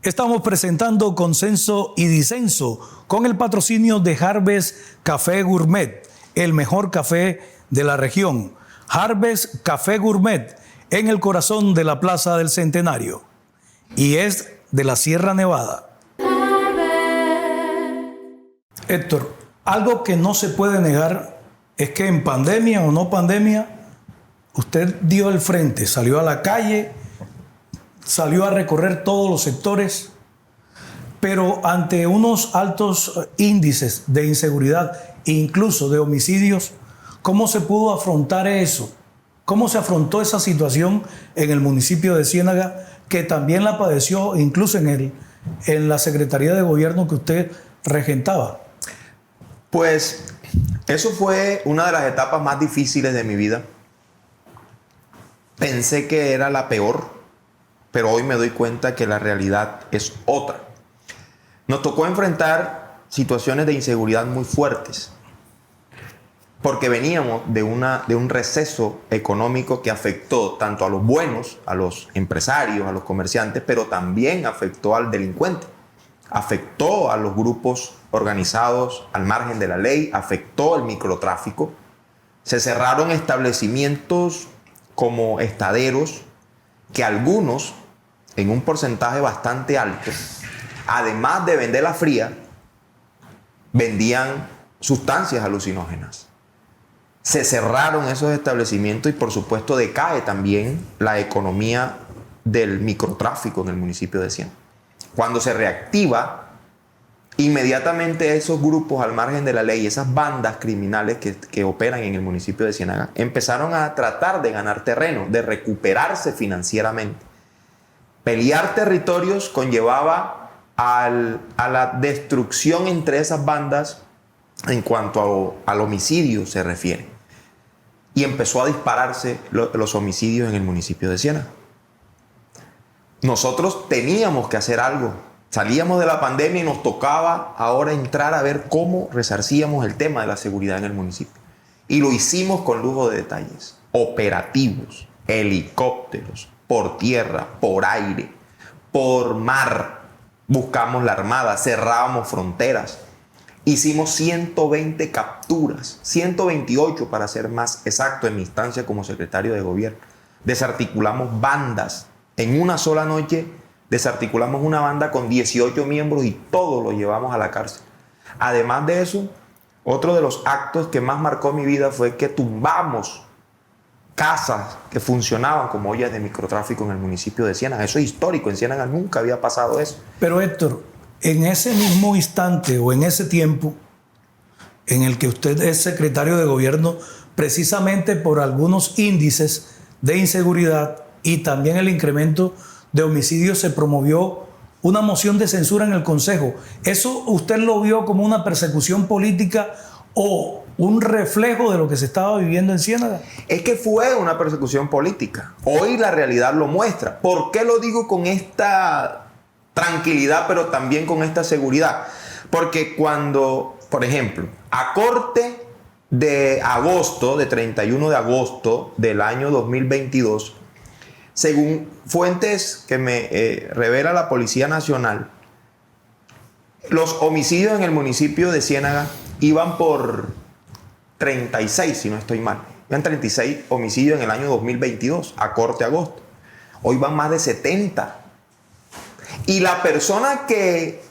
Estamos presentando Consenso y Disenso con el patrocinio de Harvest Café Gourmet, el mejor café de la región. Harvest Café Gourmet, en el corazón de la Plaza del Centenario, y es de la Sierra Nevada. Héctor, algo que no se puede negar es que en pandemia o no pandemia, usted dio el frente, salió a la calle, salió a recorrer todos los sectores, pero ante unos altos índices de inseguridad e incluso de homicidios, ¿cómo se pudo afrontar eso? ¿Cómo se afrontó esa situación en el municipio de Ciénaga, que también la padeció incluso en la Secretaría de Gobierno que usted regentaba? Pues eso fue una de las etapas más difíciles de mi vida. Pensé que era la peor, pero hoy me doy cuenta que la realidad es otra. Nos tocó enfrentar situaciones de inseguridad muy fuertes, porque veníamos de un receso económico que afectó tanto a los buenos, a los empresarios, a los comerciantes, pero también afectó al delincuente, afectó a los grupos organizados al margen de la ley, afectó el microtráfico. Se cerraron establecimientos como estaderos que algunos, en un porcentaje bastante alto, además de vender la fría, vendían sustancias alucinógenas. Se cerraron esos establecimientos y por supuesto decae también la economía del microtráfico en el municipio de Ciénaga. Cuando se reactiva, inmediatamente esos grupos al margen de la ley, esas bandas criminales que operan en el municipio de Ciénaga, empezaron a tratar de ganar terreno, de recuperarse financieramente. Pelear territorios conllevaba a la destrucción entre esas bandas en cuanto al homicidio se refiere. Y empezó a dispararse los homicidios en el municipio de Ciénaga. Nosotros teníamos que hacer algo. Salíamos de la pandemia y nos tocaba ahora entrar a ver cómo resarcíamos el tema de la seguridad en el municipio. Y lo hicimos con lujo de detalles. Operativos, helicópteros, por tierra, por aire, por mar. Buscamos la armada, cerrábamos fronteras. Hicimos 120 capturas, 128 para ser más exacto en mi instancia como secretario de gobierno. Desarticulamos bandas. En una sola noche desarticulamos una banda con 18 miembros y todos los llevamos a la cárcel. Además de eso, otro de los actos que más marcó mi vida fue que tumbamos casas que funcionaban como ollas de microtráfico en el municipio de Ciénaga. Eso es histórico, en Ciénaga nunca había pasado eso. Pero Héctor, en ese mismo instante o en ese tiempo en el que usted es secretario de gobierno, precisamente por algunos índices de inseguridad y también el incremento de homicidios, se promovió una moción de censura en el Consejo. ¿Eso usted lo vio como una persecución política o un reflejo de lo que se estaba viviendo en Ciénaga? Es que fue una persecución política. Hoy la realidad lo muestra. ¿Por qué lo digo con esta tranquilidad, pero también con esta seguridad? Porque cuando, por ejemplo, a corte de agosto, de 31 de agosto del año 2022, según fuentes que me revela la Policía Nacional, los homicidios en el municipio de Ciénaga iban por 36, si no estoy mal. Iban 36 homicidios en el año 2022, a corte de agosto. Hoy van más de 70. Y la persona que,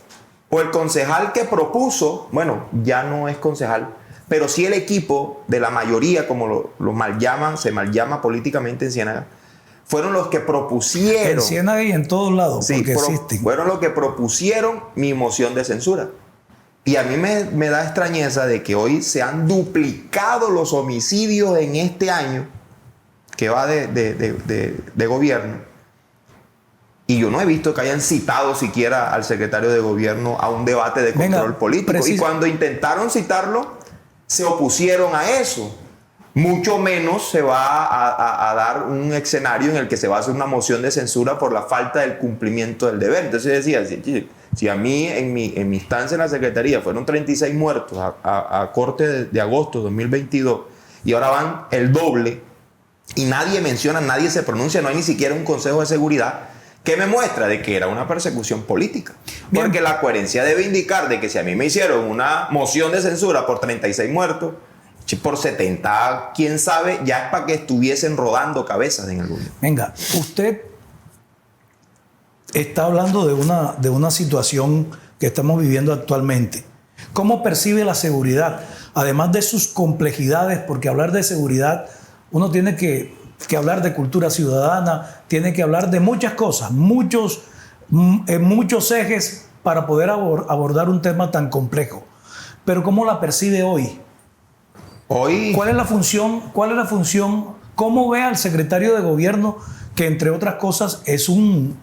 o el concejal que propuso, bueno, ya no es concejal, pero sí el equipo de la mayoría, como lo mal llaman, se mal llama políticamente en Ciénaga, fueron los que propusieron. En Ciénaga y en todos lados, sí, porque existen. Fueron los que propusieron mi moción de censura. Y a mí me da extrañeza de que hoy se han duplicado los homicidios en este año que va de gobierno. Y yo no he visto que hayan citado siquiera al secretario de gobierno a un debate de control político. Y cuando intentaron citarlo, se opusieron a eso. Mucho menos se va a dar un escenario en el que se va a hacer una moción de censura por la falta del cumplimiento del deber. Entonces decía, si a mí en mi instancia en la Secretaría fueron 36 muertos a corte de agosto de 2022 y ahora van el doble y nadie menciona, nadie se pronuncia, no hay ni siquiera un Consejo de Seguridad, ¿qué me muestra? De que era una persecución política. Porque bien, la coherencia debe indicar de que si a mí me hicieron una moción de censura por 36 muertos, por 70, quién sabe, ya es para que estuviesen rodando cabezas en el gobierno. Venga, usted está hablando de una situación que estamos viviendo actualmente. ¿Cómo percibe la seguridad? Además de sus complejidades, porque hablar de seguridad, uno tiene que hablar de cultura ciudadana, tiene que hablar de muchas cosas, muchos ejes para poder abordar un tema tan complejo. Pero ¿cómo la percibe hoy? ¿Cuál es la función? ¿Cómo ve al secretario de gobierno, que entre otras cosas es un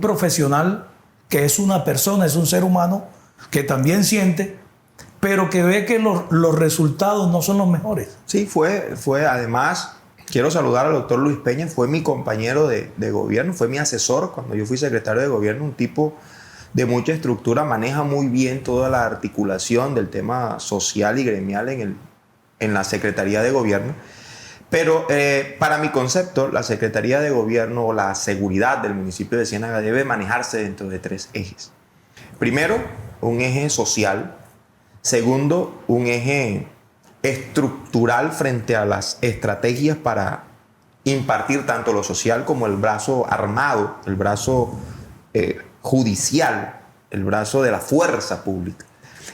profesional, que es una persona, es un ser humano, que también siente, pero que ve que los resultados no son los mejores? Sí, fue además, quiero saludar al doctor Luis Peña, fue mi compañero de gobierno, fue mi asesor cuando yo fui secretario de gobierno, un tipo de mucha estructura, maneja muy bien toda la articulación del tema social y gremial en la Secretaría de Gobierno. Pero para mi concepto, la Secretaría de Gobierno o la seguridad del municipio de Ciénaga debe manejarse dentro de 3 ejes. Primero, un eje social. Segundo, un eje estructural frente a las estrategias para impartir tanto lo social como el brazo armado, el brazo judicial, el brazo de la fuerza pública.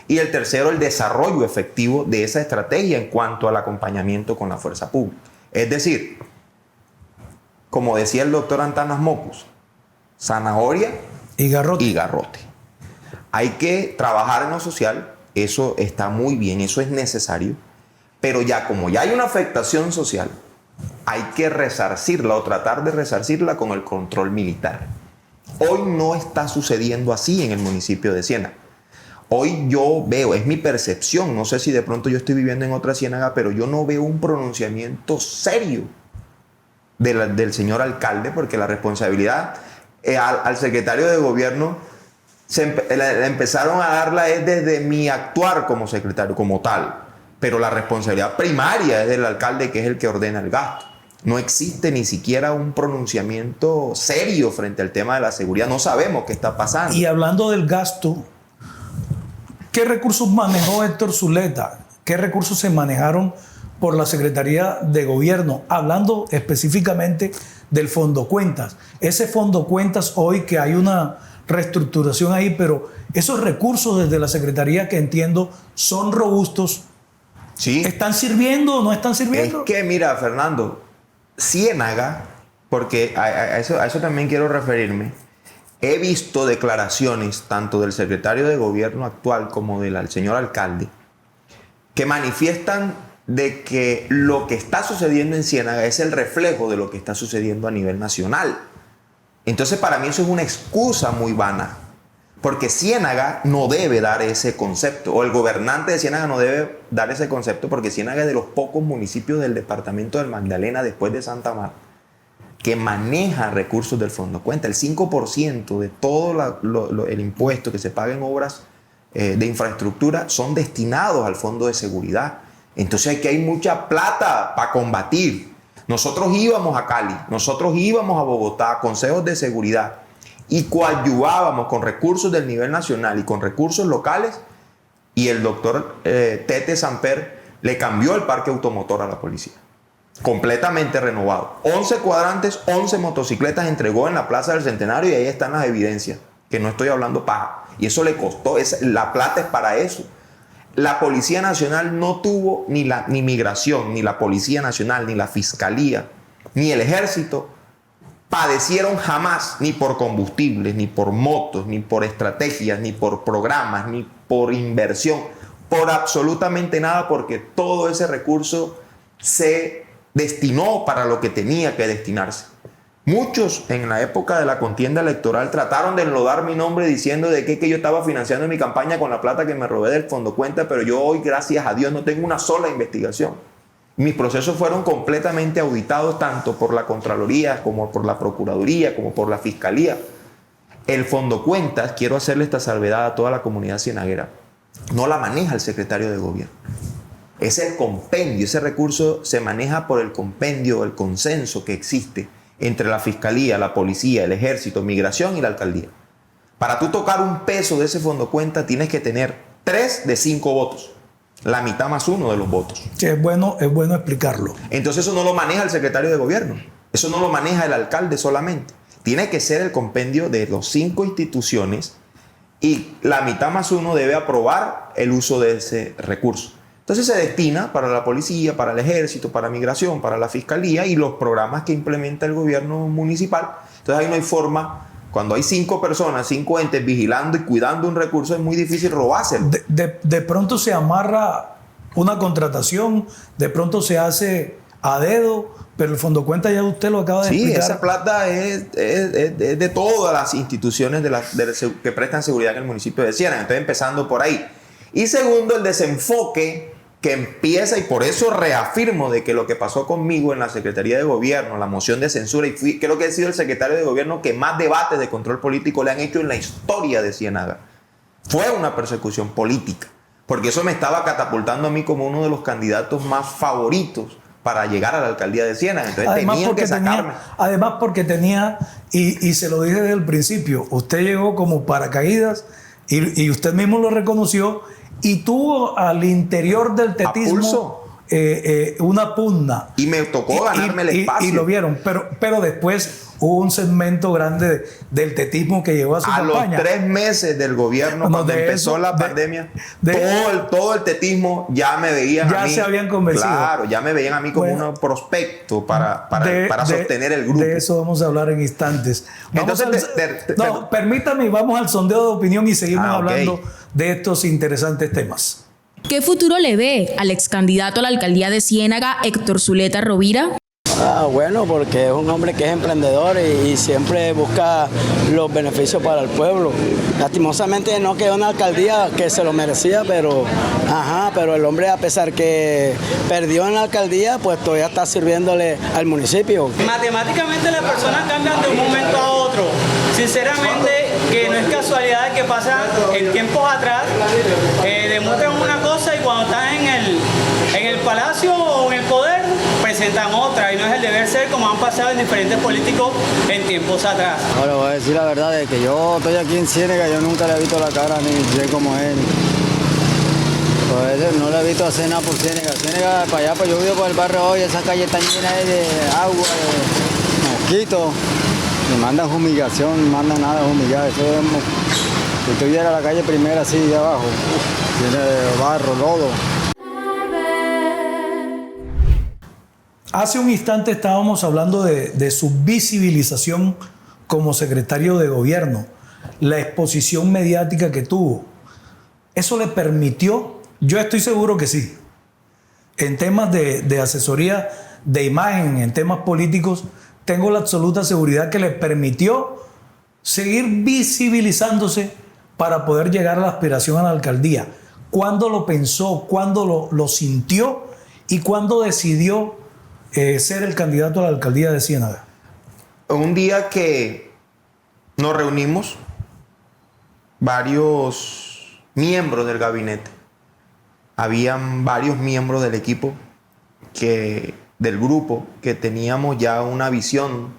Y el tercero, el desarrollo efectivo de esa estrategia en cuanto al acompañamiento con la fuerza pública. Es decir, como decía el doctor Antanas Mocus, zanahoria y garrote. Hay que trabajar en lo social, eso está muy bien, eso es necesario, pero ya como ya hay una afectación social, hay que resarcirla o tratar de resarcirla con el control militar. Hoy no está sucediendo así en el municipio de Ciénaga. Hoy yo veo, es mi percepción, no sé si de pronto yo estoy viviendo en otra Ciénaga, pero yo no veo un pronunciamiento serio del señor alcalde, porque la responsabilidad al secretario de gobierno le empezaron a darla es desde mi actuar como secretario, como tal. Pero la responsabilidad primaria es del alcalde, que es el que ordena el gasto. No existe ni siquiera un pronunciamiento serio frente al tema de la seguridad. No sabemos qué está pasando. Y hablando del gasto, ¿qué recursos manejó Héctor Zuleta? ¿Qué recursos se manejaron por la Secretaría de Gobierno? Hablando específicamente del Fondo Cuentas. Ese Fondo Cuentas, hoy que hay una reestructuración ahí, pero esos recursos desde la Secretaría, que entiendo son robustos, ¿sí? ¿Están sirviendo o no están sirviendo? Es que, mira, Fernando, Ciénaga, porque a eso también quiero referirme, he visto declaraciones tanto del secretario de Gobierno actual como del señor alcalde que manifiestan de que lo que está sucediendo en Ciénaga es el reflejo de lo que está sucediendo a nivel nacional. Entonces, para mí eso es una excusa muy vana, porque Ciénaga no debe dar ese concepto, o el gobernante de Ciénaga no debe dar ese concepto, porque Ciénaga es de los pocos municipios del departamento del Magdalena, después de Santa Marta, que maneja recursos del Fondo Cuenta. El 5% de todo el impuesto que se paga en obras de infraestructura son destinados al Fondo de Seguridad. Entonces aquí hay mucha plata para combatir. Nosotros íbamos a Cali, nosotros íbamos a Bogotá, a consejos de seguridad, y coadyuvábamos con recursos del nivel nacional y con recursos locales, y el doctor Tete Samper le cambió el parque automotor a la policía. Completamente renovado. 11 cuadrantes, 11 motocicletas entregó en la Plaza del Centenario, y ahí están las evidencias, que no estoy hablando paja. Y eso le costó, la plata es para eso. La Policía Nacional no tuvo ni Migración, ni la Policía Nacional, ni la Fiscalía, ni el Ejército padecieron jamás, ni por combustibles, ni por motos, ni por estrategias, ni por programas, ni por inversión, por absolutamente nada, porque todo ese recurso se destinó para lo que tenía que destinarse. Muchos en la época de la contienda electoral trataron de enlodar mi nombre diciendo de que yo estaba financiando mi campaña con la plata que me robé del Fondo Cuenta, pero yo hoy, gracias a Dios, no tengo una sola investigación. Mis procesos fueron completamente auditados tanto por la Contraloría como por la Procuraduría como por la Fiscalía. El Fondo Cuentas, quiero hacerle esta salvedad a toda la comunidad cienaguera, no la maneja el secretario de Gobierno. Es el compendio, ese recurso se maneja por el compendio, el consenso que existe entre la Fiscalía, la Policía, el Ejército, Migración y la Alcaldía. Para tú tocar un peso de ese Fondo Cuenta tienes que tener 3 de 5 votos, la mitad más 1 de los votos. Sí, es bueno explicarlo. Entonces eso no lo maneja el secretario de Gobierno, eso no lo maneja el alcalde solamente. Tiene que ser el compendio de los 5 instituciones, y la mitad más 1 debe aprobar el uso de ese recurso. Entonces se destina para la policía, para el ejército, para migración, para la fiscalía y los programas que implementa el gobierno municipal. Entonces ahí no hay forma, cuando hay 5 personas, 5 entes vigilando y cuidando un recurso, es muy difícil robárselo. De pronto se amarra una contratación, de pronto se hace a dedo, pero el Fondo Cuenta ya usted lo acaba de explicar. Sí, esa plata es de todas las instituciones que prestan seguridad en el municipio de Ciénaga. Entonces empezando por ahí. Y segundo, el desenfoque que empieza, y por eso reafirmo de que lo que pasó conmigo en la Secretaría de Gobierno, la moción de censura, y creo que he sido el secretario de Gobierno que más debates de control político le han hecho en la historia de Ciénaga, fue una persecución política, porque eso me estaba catapultando a mí como uno de los candidatos más favoritos para llegar a la alcaldía de Ciénaga. Entonces tenían que sacarme. Además porque tenía, y se lo dije desde el principio, usted llegó como paracaídas, y usted mismo lo reconoció, y tuvo al interior del tetismo una pugna. Y me tocó ganarme el espacio. Y lo vieron, pero después hubo un segmento grande del tetismo que llegó a su campaña. A los 3 meses del gobierno, cuando empezó la pandemia, todo el tetismo ya me veían a mí. Ya se habían convencido. Claro, ya me veían a mí como un prospecto para sostener el grupo. De eso vamos a hablar en instantes. Permítame, vamos al sondeo de opinión y seguimos hablando de estos interesantes temas. ¿Qué futuro le ve al ex candidato a la alcaldía de Ciénaga, Héctor Zuleta Rovira? Bueno, porque es un hombre que es emprendedor y siempre busca los beneficios para el pueblo. Lastimosamente no quedó en la alcaldía, que se lo merecía, pero el hombre, a pesar que perdió en la alcaldía, pues todavía está sirviéndole al municipio. Matemáticamente las personas cambian de un momento a otro. sinceramente que no es casualidad que pasan en tiempos atrás, demuestran una cosa y cuando están en el palacio o en el poder presentan otra, y no es el deber ser como han pasado en diferentes políticos en tiempos atrás. Ahora voy a decir la verdad de que yo estoy aquí en Ciénega, yo nunca le he visto la cara ni sé cómo es. Pues no le he visto hacer nada por Ciénega. Ciénega para allá, pues yo vivo por el barrio hoy, esa calle está llena de agua, de mosquitos. Me mandan fumigación, no mandan nada de fumigar. Eso es, si tú llegas a la calle primera así de abajo, tiene barro, lodo. Hace un instante estábamos hablando de su visibilización como secretario de gobierno, la exposición mediática que tuvo. ¿Eso le permitió? Yo estoy seguro que sí. En temas de asesoría de imagen, en temas políticos, tengo la absoluta seguridad que le permitió seguir visibilizándose para poder llegar a la aspiración a la alcaldía. ¿Cuándo lo pensó? ¿Cuándo lo sintió? ¿Y cuándo decidió ser el candidato a la alcaldía de Ciénaga? Un día que nos reunimos varios miembros del gabinete, habían varios miembros del equipo del grupo que teníamos ya una visión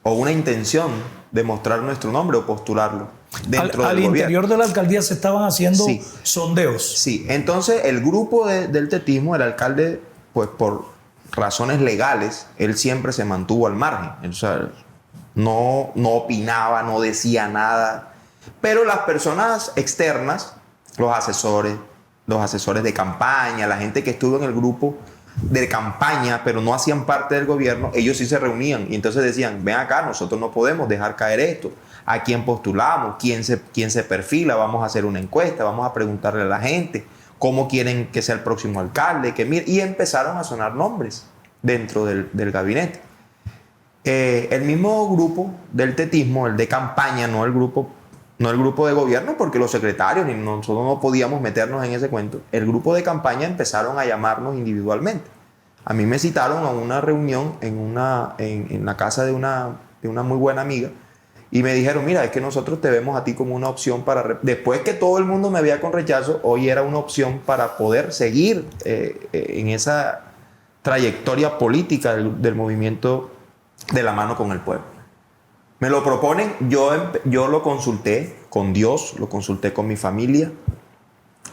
o una intención de mostrar nuestro nombre o postularlo dentro del gobierno. Al interior de la alcaldía se estaban haciendo sondeos. Sí, entonces el grupo del tetismo, el alcalde, pues por razones legales, él siempre se mantuvo al margen. O sea, no opinaba, no decía nada. Pero las personas externas, los asesores de campaña, la gente que estuvo en el grupo de campaña, pero no hacían parte del gobierno, ellos sí se reunían y entonces decían, ven acá, nosotros no podemos dejar caer esto. ¿A quién postulamos? ¿Quién se perfila? Vamos a hacer una encuesta, vamos a preguntarle a la gente cómo quieren que sea el próximo alcalde. Y empezaron a sonar nombres dentro del gabinete. El mismo grupo del tetismo, el de campaña, no el grupo de gobierno, porque los secretarios ni nosotros no podíamos meternos en ese cuento. El grupo de campaña empezaron a llamarnos individualmente. A mí me citaron a una reunión en la casa de una muy buena amiga y me dijeron, mira, es que nosotros te vemos a ti como una opción para... Después que todo el mundo me veía con rechazo, hoy era una opción para poder seguir en esa trayectoria política del movimiento de la mano con el pueblo. Me lo proponen, yo lo consulté con Dios, lo consulté con mi familia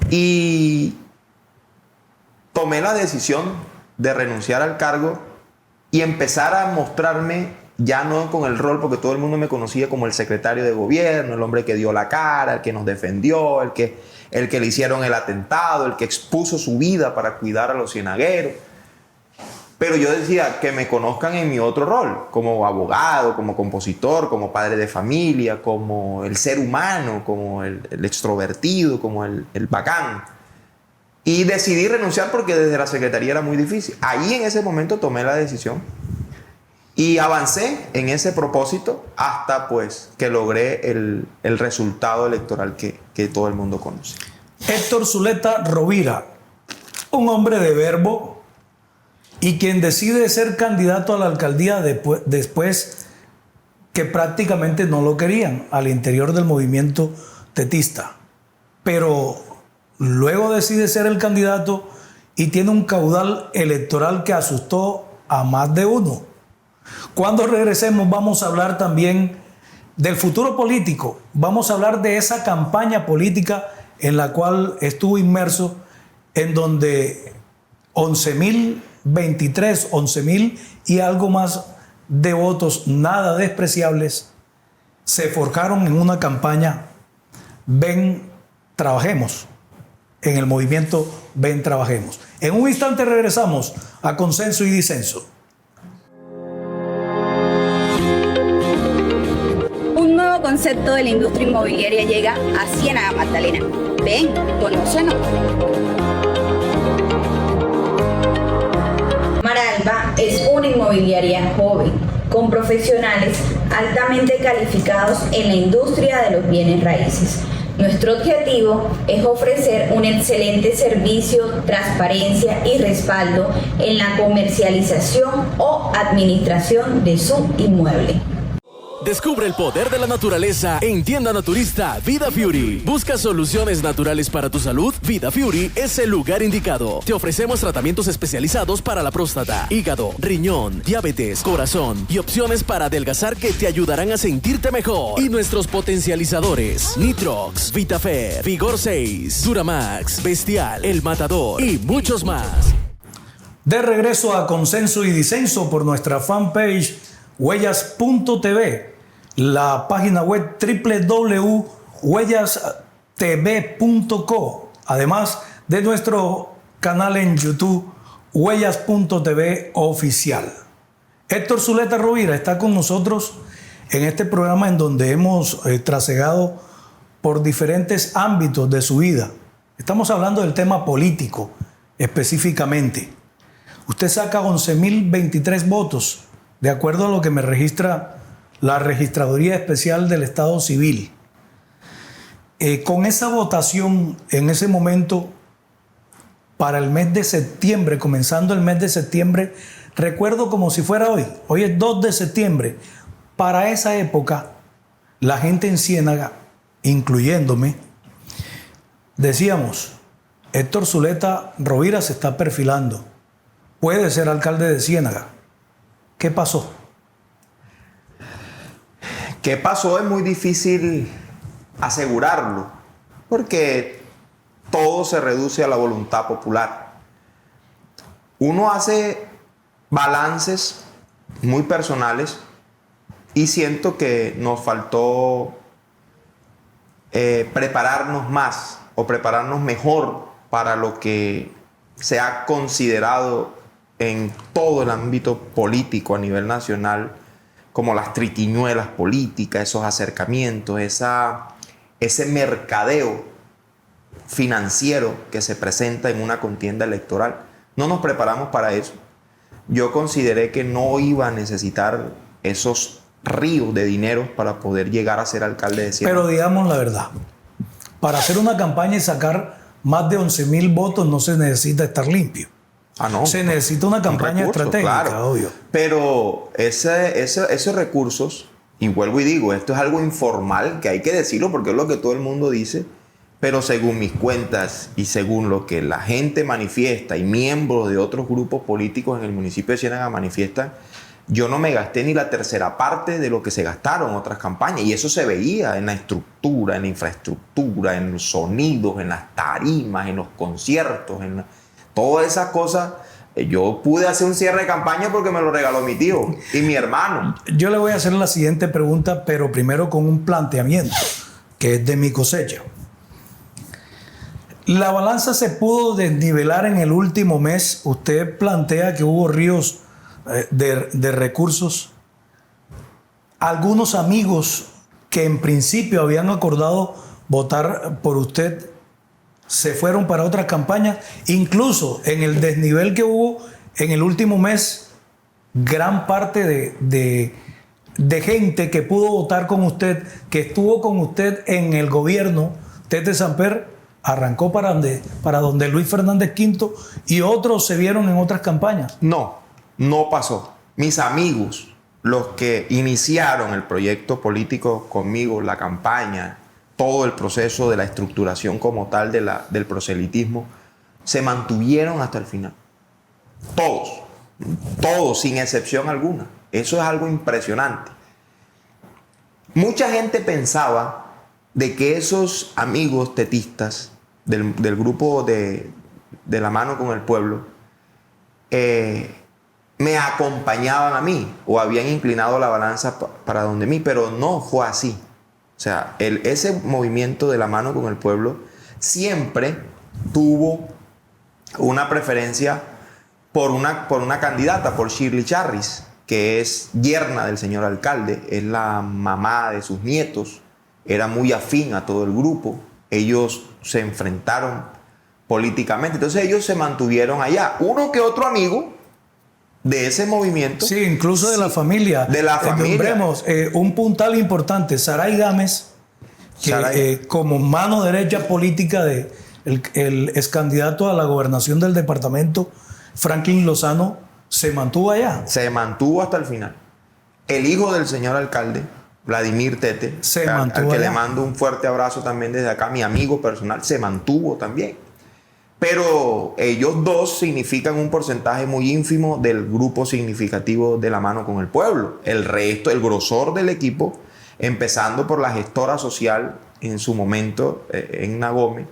y tomé la decisión de renunciar al cargo y empezar a mostrarme ya no con el rol, porque todo el mundo me conocía como el secretario de gobierno, el hombre que dio la cara, el que nos defendió, el que le hicieron el atentado, el que expuso su vida para cuidar a los cienagueros. Pero yo decía que me conozcan en mi otro rol, como abogado, como compositor, como padre de familia, como el ser humano, como el extrovertido, como el bacán. Y decidí renunciar porque desde la secretaría era muy difícil. Ahí en ese momento tomé la decisión y avancé en ese propósito hasta pues que logré el resultado electoral que todo el mundo conoce. Héctor Zuleta Rovira, un hombre de verbo, y quien decide ser candidato a la alcaldía después que prácticamente no lo querían al interior del movimiento tetista. Pero luego decide ser el candidato y tiene un caudal electoral que asustó a más de uno. Cuando regresemos vamos a hablar también del futuro político. Vamos a hablar de esa campaña política en la cual estuvo inmerso, en donde 11.000 y algo más de votos nada despreciables se forjaron en una campaña Ven, Trabajemos, en el movimiento Ven, Trabajemos. En un instante regresamos a Consenso y Disenso. Un nuevo concepto de la industria inmobiliaria llega a Ciénaga Magdalena. Ven, conócenos. Maralba es una inmobiliaria joven, con profesionales altamente calificados en la industria de los bienes raíces. Nuestro objetivo es ofrecer un excelente servicio, transparencia y respaldo en la comercialización o administración de su inmueble. Descubre el poder de la naturaleza en tienda naturista Vida Fury. Busca soluciones naturales para tu salud. Vida Fury es el lugar indicado. Te ofrecemos tratamientos especializados para la próstata, hígado, riñón, diabetes, corazón y opciones para adelgazar que te ayudarán a sentirte mejor. Y nuestros potencializadores: Nitrox, Vitafer, Vigor 6, Duramax, Bestial, El Matador y muchos más. De regreso a Consenso y Disenso por nuestra fanpage huellas.tv, la página web www.huellastv.co, además de nuestro canal en YouTube Huellas.tv oficial. Héctor Zuleta Rovira está con nosotros en este programa en donde hemos trasegado por diferentes ámbitos de su vida. Estamos hablando del tema político específicamente. Usted saca 11.023 votos, de acuerdo a lo que me registra la Registraduría Especial del Estado Civil. Con esa votación en ese momento, para el mes de septiembre, comenzando el mes de septiembre, recuerdo como si fuera hoy. Hoy es 2 de septiembre. Para esa época, la gente en Ciénaga, incluyéndome, decíamos: Héctor Zuleta Rovira se está perfilando. Puede ser alcalde de Ciénaga. ¿Qué pasó? ¿Qué pasó? Es muy difícil asegurarlo, porque todo se reduce a la voluntad popular. Uno hace balances muy personales y siento que nos faltó prepararnos más o prepararnos mejor para lo que se ha considerado en todo el ámbito político a nivel nacional como las triquiñuelas políticas, esos acercamientos, ese mercadeo financiero que se presenta en una contienda electoral. No nos preparamos para eso. Yo consideré que no iba a necesitar esos ríos de dinero para poder llegar a ser alcalde de Ciénaga. Pero digamos la verdad, para hacer una campaña y sacar más de 11.000 votos no se necesita estar limpio. No, se necesita una campaña estratégica, claro, obvio. Pero esos recursos, y vuelvo y digo, esto es algo informal, que hay que decirlo porque es lo que todo el mundo dice, pero según mis cuentas y según lo que la gente manifiesta y miembros de otros grupos políticos en el municipio de Ciénaga manifiestan, yo no me gasté ni la tercera parte de lo que se gastaron en otras campañas. Y eso se veía en la estructura, en la infraestructura, en los sonidos, en las tarimas, en los conciertos, en todas esas cosas. Yo pude hacer un cierre de campaña porque me lo regaló mi tío y mi hermano. Yo le voy a hacer la siguiente pregunta, pero primero con un planteamiento que es de mi cosecha. La balanza se pudo desnivelar en el último mes. Usted plantea que hubo ríos de recursos. Algunos amigos que en principio habían acordado votar por usted se fueron para otras campañas. Incluso en el desnivel que hubo en el último mes, gran parte de gente que pudo votar con usted, que estuvo con usted en el gobierno, Tete Samper, arrancó para donde Luis Fernández V, y otros se vieron en otras campañas. No pasó. Mis amigos, los que iniciaron el proyecto político conmigo, la campaña, todo el proceso de la estructuración como tal del proselitismo, se mantuvieron hasta el final. Todos, sin excepción alguna. Eso es algo impresionante. Mucha gente pensaba de que esos amigos tetistas del grupo de la mano con el pueblo me acompañaban a mí o habían inclinado la balanza para donde mí, pero no fue así. O sea, ese movimiento de la mano con el pueblo siempre tuvo una preferencia por una candidata, por Shirley Charris, que es yerna del señor alcalde, es la mamá de sus nietos, era muy afín a todo el grupo, ellos se enfrentaron políticamente, entonces ellos se mantuvieron allá. Uno que otro amigo de ese movimiento. Sí, incluso de la familia. De la familia. Nombremos un puntal importante, Saray Gámez, que como mano derecha política de el ex candidato a la gobernación del departamento, Franklin Lozano, se mantuvo allá. Se mantuvo hasta el final. El hijo del señor alcalde Vladimir Tete, Se al mantuvo que le allá. mando un fuerte abrazo también desde acá, mi amigo personal, se mantuvo también. Pero ellos dos significan un porcentaje muy ínfimo del grupo significativo de la mano con el pueblo. El resto, el grosor del equipo, empezando por la gestora social en su momento, Egna Gómez,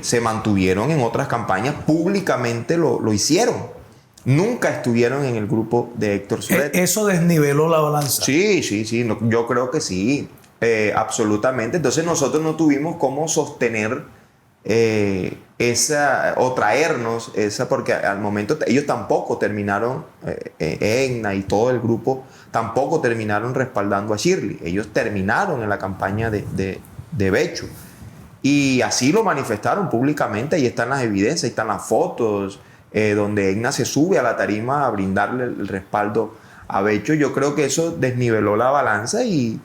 se mantuvieron en otras campañas, públicamente lo hicieron. Nunca estuvieron en el grupo de Héctor Zuleta. ¿Eso desniveló la balanza? Sí, yo creo que sí, absolutamente. Entonces nosotros no tuvimos cómo sostener esa, o traernos esa, porque al momento ellos tampoco terminaron, Egna y todo el grupo tampoco terminaron respaldando a Shirley. Ellos terminaron en la campaña de Becho. Y así lo manifestaron públicamente, ahí están las evidencias, ahí están las fotos, donde Egna se sube a la tarima a brindarle el respaldo a Becho. Yo creo que eso desniveló la balanza. Y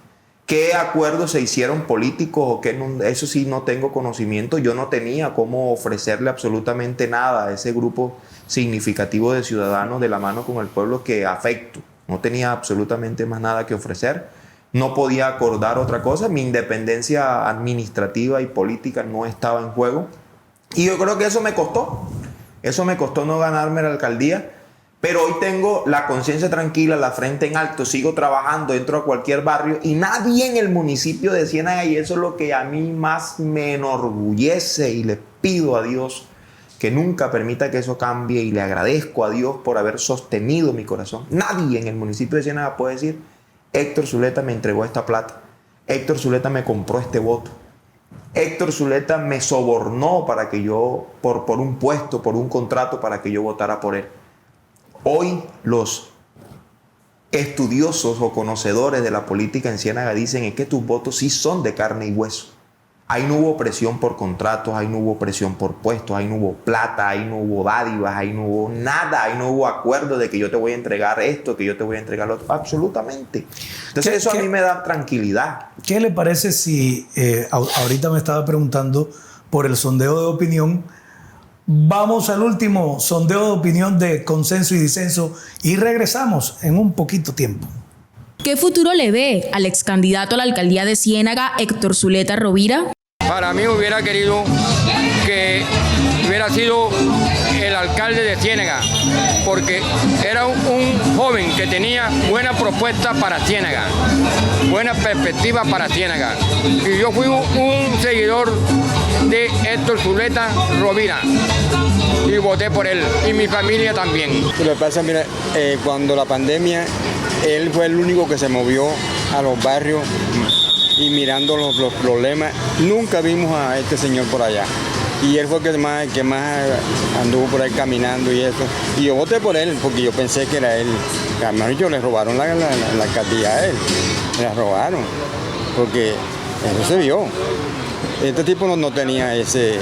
qué acuerdos se hicieron políticos o qué no, eso sí no tengo conocimiento. Yo no tenía cómo ofrecerle absolutamente nada a ese grupo significativo de ciudadanos de la mano con el pueblo que afecto. No tenía absolutamente más nada que ofrecer. No podía acordar otra cosa. Mi independencia administrativa y política no estaba en juego. Y yo creo que eso me costó. Eso me costó no ganarme la alcaldía. Pero hoy tengo la conciencia tranquila, la frente en alto, sigo trabajando, entro a cualquier barrio y nadie en el municipio de Ciénaga, y eso es lo que a mí más me enorgullece, y le pido a Dios que nunca permita que eso cambie, y le agradezco a Dios por haber sostenido mi corazón. Nadie en el municipio de Ciénaga puede decir: Héctor Zuleta me entregó esta plata, Héctor Zuleta me compró este voto, Héctor Zuleta me sobornó para que yo, por un puesto, por un contrato, para que yo votara por él. Hoy los estudiosos o conocedores de la política en Ciénaga dicen es que tus votos sí son de carne y hueso. Ahí no hubo presión por contratos, ahí no hubo presión por puestos, ahí no hubo plata, ahí no hubo dádivas, ahí no hubo nada, ahí no hubo acuerdo de que yo te voy a entregar esto, que yo te voy a entregar lo otro. Absolutamente. Entonces eso a mí me da tranquilidad. ¿Qué le parece si, ahorita me estaba preguntando por el sondeo de opinión, vamos al último sondeo de opinión de Consenso y Disenso y regresamos en un poquito tiempo? ¿Qué futuro le ve al ex candidato a la alcaldía de Ciénaga, Héctor Zuleta Rovira? Para mí hubiera querido que hubiera sido el alcalde de Ciénaga, porque era un joven que tenía buena propuesta para Ciénaga, buena perspectiva para Ciénaga. Y yo fui un seguidor de Héctor Zuleta Rovira y voté por él, y mi familia también. Lo que pasa, mira, cuando la pandemia, él fue el único que se movió a los barrios y mirando los problemas. Nunca vimos a este señor por allá. Y él fue el que más anduvo por ahí caminando y eso. Y yo voté por él porque yo pensé que era él. A mí le robaron la alcaldía a él. Me la robaron. Porque eso se vio. Este tipo no tenía ese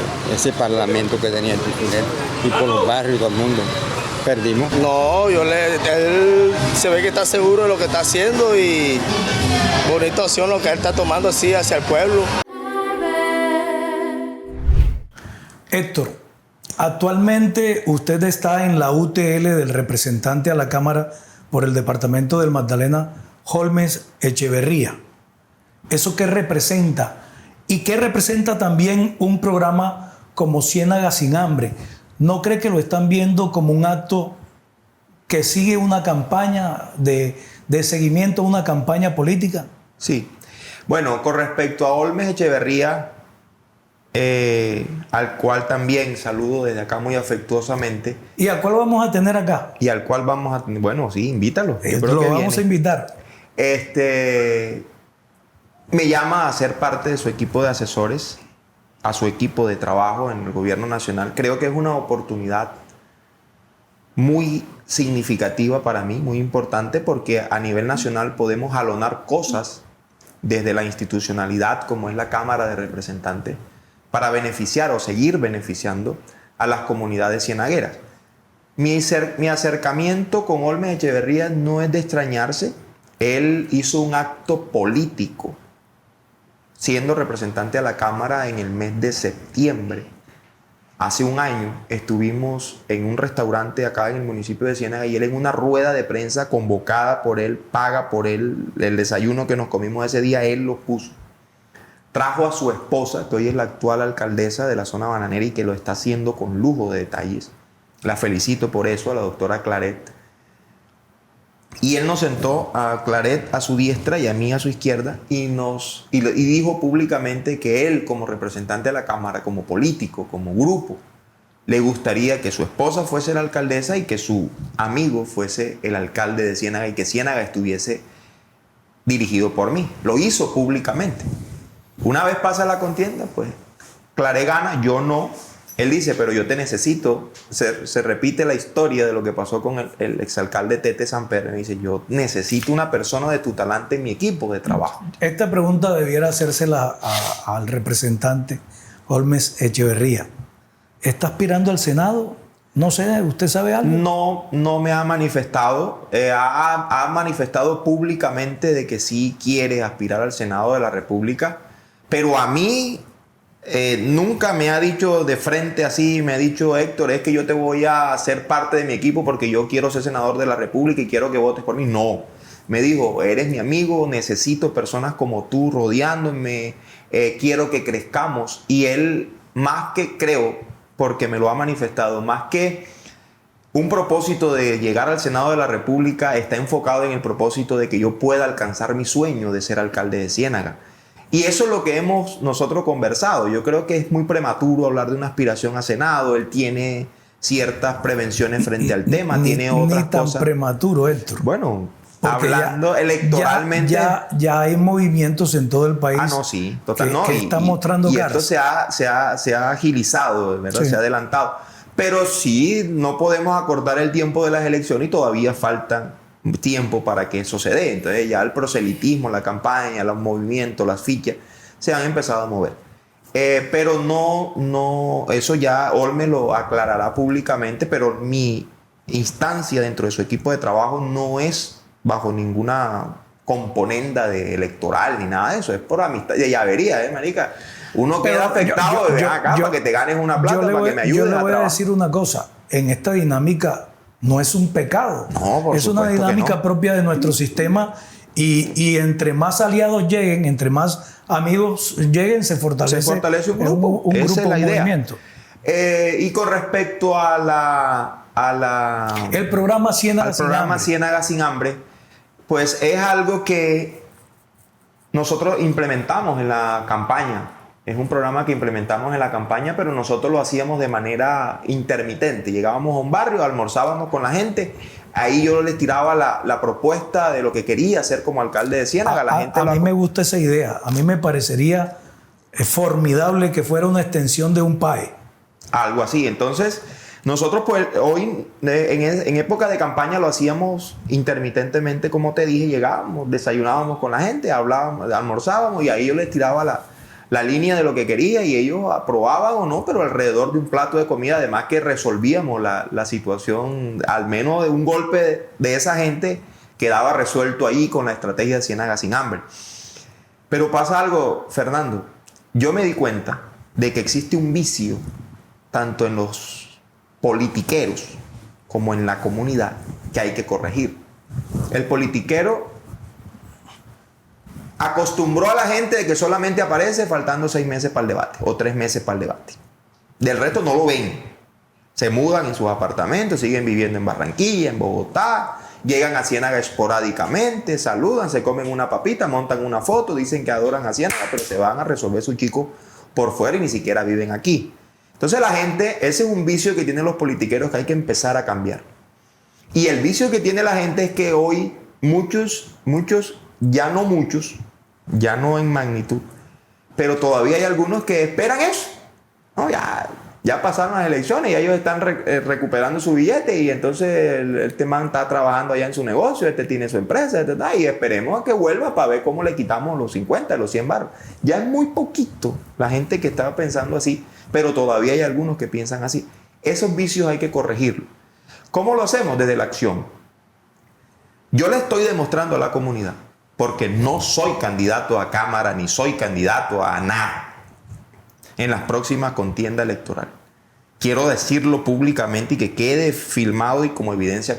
parlamento que tenía el titular. Y por los barrios y todo el mundo. Perdimos. No, él se ve que está seguro de lo que está haciendo y bonita opción lo que él está tomando así hacia el pueblo. Héctor, actualmente usted está en la UTL del representante a la Cámara por el departamento del Magdalena, Holmes Echeverría. ¿Eso qué representa? ¿Y qué representa también un programa como Ciénaga sin hambre? ¿No cree que lo están viendo como un acto que sigue una campaña de seguimiento a una campaña política? Sí. Bueno, con respecto a Holmes Echeverría, al cual también saludo desde acá muy afectuosamente. ¿Y al cual vamos a tener acá? Y al cual vamos a tener, bueno, sí, invítalo. Lo vamos a invitar. Me llama a ser parte de su equipo de asesores, a su equipo de trabajo en el gobierno nacional. Creo que es una oportunidad muy significativa para mí, muy importante, porque a nivel nacional podemos jalonar cosas desde la institucionalidad, como es la Cámara de Representantes, para beneficiar o seguir beneficiando a las comunidades cienagueras. Mi acercamiento con Holmes Echeverría no es de extrañarse. Él hizo un acto político siendo representante a la Cámara en el mes de septiembre, Hace un año estuvimos en un restaurante acá en el municipio de Ciénaga y él en una rueda de prensa convocada por él, paga por él, el desayuno que nos comimos ese día, él lo puso. Trajo a su esposa, que hoy es la actual alcaldesa de la zona bananera y que lo está haciendo con lujo de detalles. La felicito por eso, a la doctora Claret. Y él nos sentó a Claret a su diestra y a mí a su izquierda y dijo públicamente que él, como representante de la Cámara, como político, como grupo, le gustaría que su esposa fuese la alcaldesa y que su amigo fuese el alcalde de Ciénaga y que Ciénaga estuviese dirigido por mí. Lo hizo públicamente. Una vez pasa la contienda, pues Claret gana, yo no. Él dice, pero yo te necesito. Se repite la historia de lo que pasó con el exalcalde Tete Samper. Me dice, yo necesito una persona de tu talante en mi equipo de trabajo. Esta pregunta debiera hacérsela al representante Holmes Echeverría. ¿Está aspirando al Senado? No sé, ¿usted sabe algo? No me ha manifestado. Ha manifestado públicamente de que sí quiere aspirar al Senado de la República. Pero a mí... nunca me ha dicho de frente así, me ha dicho, Héctor, es que yo te voy a hacer parte de mi equipo porque yo quiero ser senador de la República y quiero que votes por mí. No, me dijo, eres mi amigo, necesito personas como tú rodeándome, quiero que crezcamos. Y él, más que creo, porque me lo ha manifestado, más que un propósito de llegar al Senado de la República, está enfocado en el propósito de que yo pueda alcanzar mi sueño de ser alcalde de Ciénaga. Y eso es lo que hemos nosotros conversado. Yo creo que es muy prematuro hablar de una aspiración a Senado. Él tiene ciertas prevenciones frente al tema, tiene otras cosas. Ni tan prematuro, Héctor. Bueno, hablando electoralmente... Ya hay movimientos en todo el país. No, sí, total. Que están mostrando caras. Y esto se ha agilizado, ¿verdad? Sí. Se ha adelantado. Pero sí, no podemos acortar el tiempo de las elecciones y todavía faltan tiempo para que eso se dé. Entonces ya el proselitismo, la campaña, los movimientos, las fichas se han empezado a mover. Pero no, eso ya Olme lo aclarará públicamente, pero mi instancia dentro de su equipo de trabajo no es bajo ninguna componenda electoral ni nada de eso, es por amistad. Ya vería, marica. Uno queda afectado de acá para que te ganes una plata, para que me ayudes a trabajar. Yo le voy a decir una cosa, en esta dinámica no es un pecado, es una dinámica propia de nuestro sistema y entre más aliados lleguen, entre más amigos lleguen, se fortalece un grupo. Un Esa grupo, es la un idea. movimiento. Y con respecto el programa Ciénaga sin hambre, pues es algo que nosotros implementamos en la campaña. Es un programa que implementamos en la campaña, pero nosotros lo hacíamos de manera intermitente. Llegábamos a un barrio, almorzábamos con la gente. Ahí yo les tiraba la propuesta de lo que quería hacer como alcalde de Ciénaga. A mí me gusta esa idea. A mí me parecería formidable que fuera una extensión de un PAE. Algo así. Entonces, nosotros pues hoy, en época de campaña, lo hacíamos intermitentemente, como te dije. Llegábamos, desayunábamos con la gente, hablábamos, almorzábamos y ahí yo les tiraba la línea de lo que quería y ellos aprobaban o no, pero alrededor de un plato de comida, además que resolvíamos la situación, al menos de un golpe de esa gente quedaba resuelto ahí con la estrategia de Ciénaga sin hambre. Pero pasa algo, Fernando, yo me di cuenta de que existe un vicio tanto en los politiqueros como en la comunidad que hay que corregir. El politiquero acostumbró a la gente de que solamente aparece faltando 6 meses para el debate o 3 meses para el debate. Del resto no lo ven. Se mudan en sus apartamentos, siguen viviendo en Barranquilla, en Bogotá, llegan a Ciénaga esporádicamente, saludan, se comen una papita, montan una foto, dicen que adoran a Ciénaga, pero se van a resolver su chico por fuera y ni siquiera viven aquí. Entonces la gente, ese es un vicio que tienen los politiqueros que hay que empezar a cambiar. Y el vicio que tiene la gente es que hoy muchos, ya no en magnitud, pero todavía hay algunos que esperan eso. No, ya pasaron las elecciones y ellos están recuperando su billete y entonces este man está trabajando allá en su negocio, este tiene su empresa, y esperemos a que vuelva para ver cómo le quitamos los 50, los 100 baros. Ya es muy poquito la gente que estaba pensando así, pero todavía hay algunos que piensan así. Esos vicios hay que corregirlos. ¿Cómo lo hacemos? Desde la acción. Yo le estoy demostrando a la comunidad, porque no soy candidato a Cámara ni soy candidato a nada en las próximas contiendas electorales, quiero decirlo públicamente y que quede filmado y como evidencia.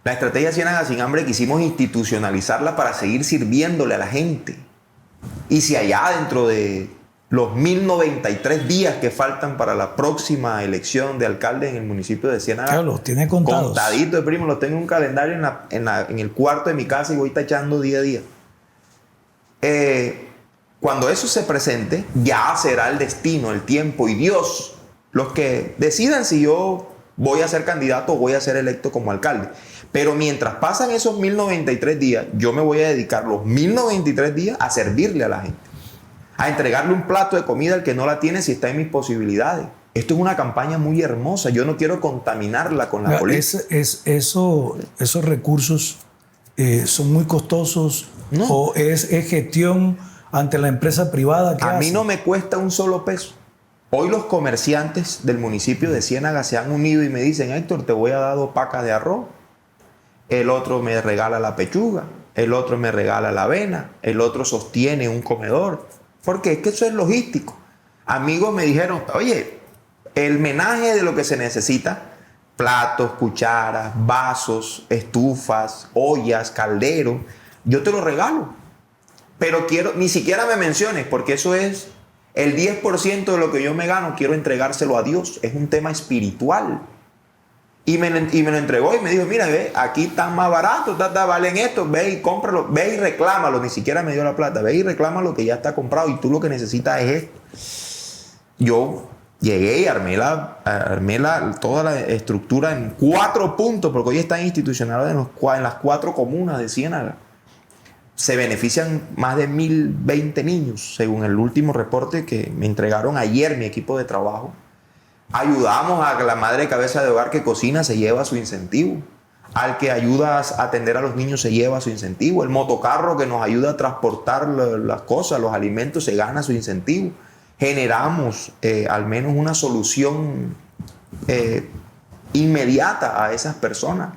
La estrategia Ciénaga Sin Hambre quisimos institucionalizarla para seguir sirviéndole a la gente. Y si allá dentro de los 1093 días que faltan para la próxima elección de alcalde en el municipio de Ciénaga, claro, los tiene contados. Contadito, primo, los tengo en un calendario en el cuarto de mi casa y voy tachando día a día. Cuando eso se presente, ya será el destino, el tiempo y Dios los que decidan si yo voy a ser candidato o voy a ser electo como alcalde. Pero mientras pasan esos 1093 días, yo me voy a dedicar los 1093 días a servirle a la gente, a entregarle un plato de comida al que no la tiene si está en mis posibilidades. Esto es una campaña muy hermosa. Yo no quiero contaminarla con la política. Esos recursos son muy costosos, no. ¿O es gestión ante la empresa privada? A mí no me cuesta un solo peso. Hoy los comerciantes del municipio de Ciénaga se han unido y me dicen: Héctor, te voy a dar 2 pacas de arroz. El otro me regala la pechuga, el otro me regala la avena, el otro sostiene un comedor. Porque es que eso es logístico. Amigos me dijeron: oye, el menaje de lo que se necesita, platos, cucharas, vasos, estufas, ollas, calderos, yo te lo regalo. Pero ni siquiera me menciones, porque eso es el 10% de lo que yo me gano, quiero entregárselo a Dios. Es un tema espiritual. Y me lo entregó y me dijo: mira, ve, aquí están más baratos, valen esto, ve y cómpralo, ve y reclámalo. Ni siquiera me dio la plata, ve y reclámalo que ya está comprado y tú lo que necesitas es esto. Yo llegué y armé toda la estructura en 4 puntos, porque hoy está institucional en las 4 comunas de Ciénaga. Se benefician más de 1020 niños, según el último reporte que me entregaron ayer mi equipo de trabajo. Ayudamos a la madre cabeza de hogar que cocina, se lleva su incentivo. Al que ayuda a atender a los niños se lleva su incentivo. El motocarro que nos ayuda a transportar las cosas, los alimentos, se gana su incentivo. Generamos al menos una solución inmediata a esas personas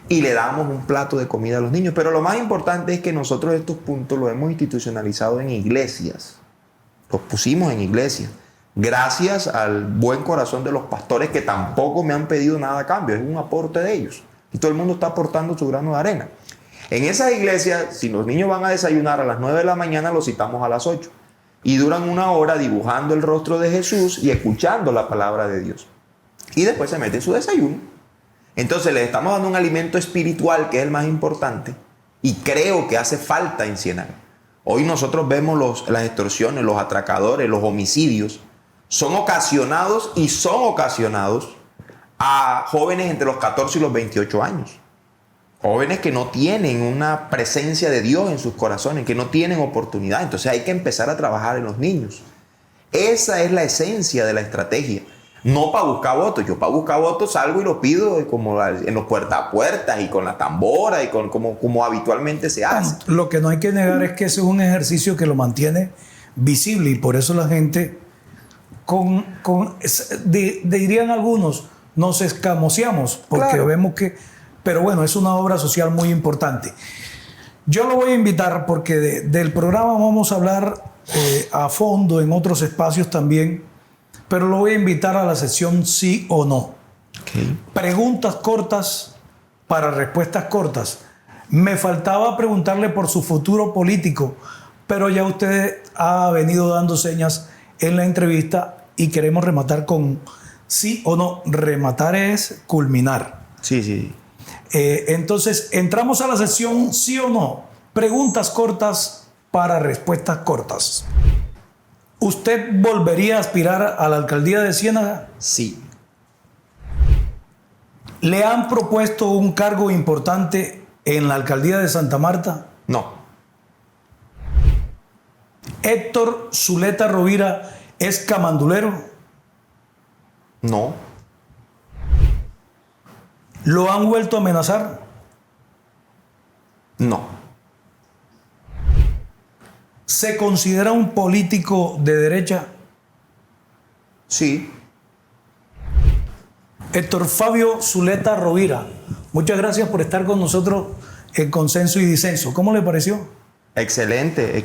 y le damos un plato de comida a los niños. Pero lo más importante es que nosotros estos puntos los hemos institucionalizado en iglesias. Los pusimos en iglesias. Gracias al buen corazón de los pastores, que tampoco me han pedido nada a cambio, es un aporte de ellos. Y todo el mundo está aportando su grano de arena. En esas iglesias, si los niños van a desayunar a las 9 de la mañana, los citamos a las 8. Y duran 1 hora dibujando el rostro de Jesús y escuchando la palabra de Dios. Y después se meten su desayuno. Entonces les estamos dando un alimento espiritual, que es el más importante. Y creo que hace falta en Ciénaga. Hoy nosotros vemos las extorsiones, los atracadores, los homicidios. Son ocasionados a jóvenes entre los 14 y los 28 años. Jóvenes que no tienen una presencia de Dios en sus corazones, que no tienen oportunidad. Entonces hay que empezar a trabajar en los niños. Esa es la esencia de la estrategia. No para buscar votos. Yo para buscar votos salgo y lo pido como en los puerta a puertas y con la tambora y como habitualmente se hace. Lo que no hay que negar es que ese es un ejercicio que lo mantiene visible, y por eso la gente... dirían algunos, nos escamoseamos porque claro, vemos que... Pero bueno, es una obra social muy importante. Yo lo voy a invitar porque del programa vamos a hablar a fondo en otros espacios también, pero lo voy a invitar a la sección sí o no. Okay. Preguntas cortas para respuestas cortas. Me faltaba preguntarle por su futuro político, pero ya usted ha venido dando señas en la entrevista y queremos rematar con sí o no. Rematar es culminar. Sí. Entonces, entramos a la sección sí o no. Preguntas cortas para respuestas cortas. ¿Usted volvería a aspirar a la alcaldía de Ciénaga? Sí. ¿Le han propuesto un cargo importante en la alcaldía de Santa Marta? No. ¿Héctor Zuleta Rovira es camandulero? No. ¿Lo han vuelto a amenazar? No. ¿Se considera un político de derecha? Sí. Héctor Fabio Zuleta Rovira, muchas gracias por estar con nosotros en Consenso y Disenso. ¿Cómo le pareció? Excelente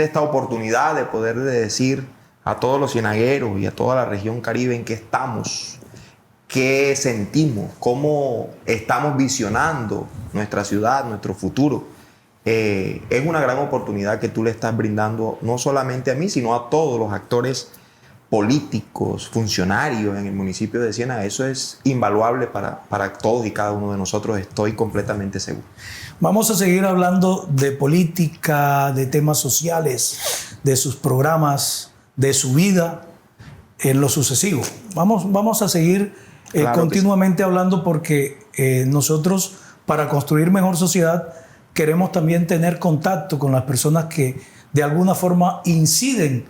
esta oportunidad de poder decir a todos los cienagueros y a toda la región Caribe en qué estamos, qué sentimos, cómo estamos visionando nuestra ciudad, nuestro futuro. Es una gran oportunidad que tú le estás brindando no solamente a mí, sino a todos los actores políticos, funcionarios en el municipio de Ciénaga. Eso es invaluable para todos y cada uno de nosotros, estoy completamente seguro. Vamos a seguir hablando de política, de temas sociales, de sus programas, de su vida en lo sucesivo. Vamos a seguir Claro continuamente hablando porque nosotros, para construir mejor sociedad, queremos también tener contacto con las personas que de alguna forma inciden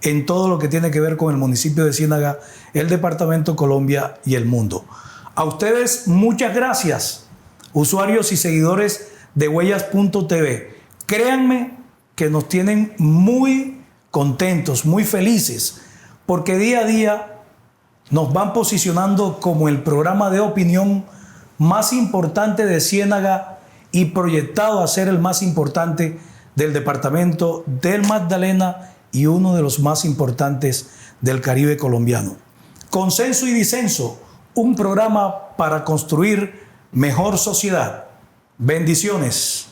en todo lo que tiene que ver con el municipio de Ciénaga, el departamento Colombia y el mundo. A ustedes muchas gracias, usuarios y seguidores de Huellas.tv. Créanme que nos tienen muy contentos, muy felices, porque día a día nos van posicionando como el programa de opinión más importante de Ciénaga y proyectado a ser el más importante del departamento del Magdalena y uno de los más importantes del Caribe colombiano. Consenso y Disenso, un programa para construir mejor sociedad. Bendiciones.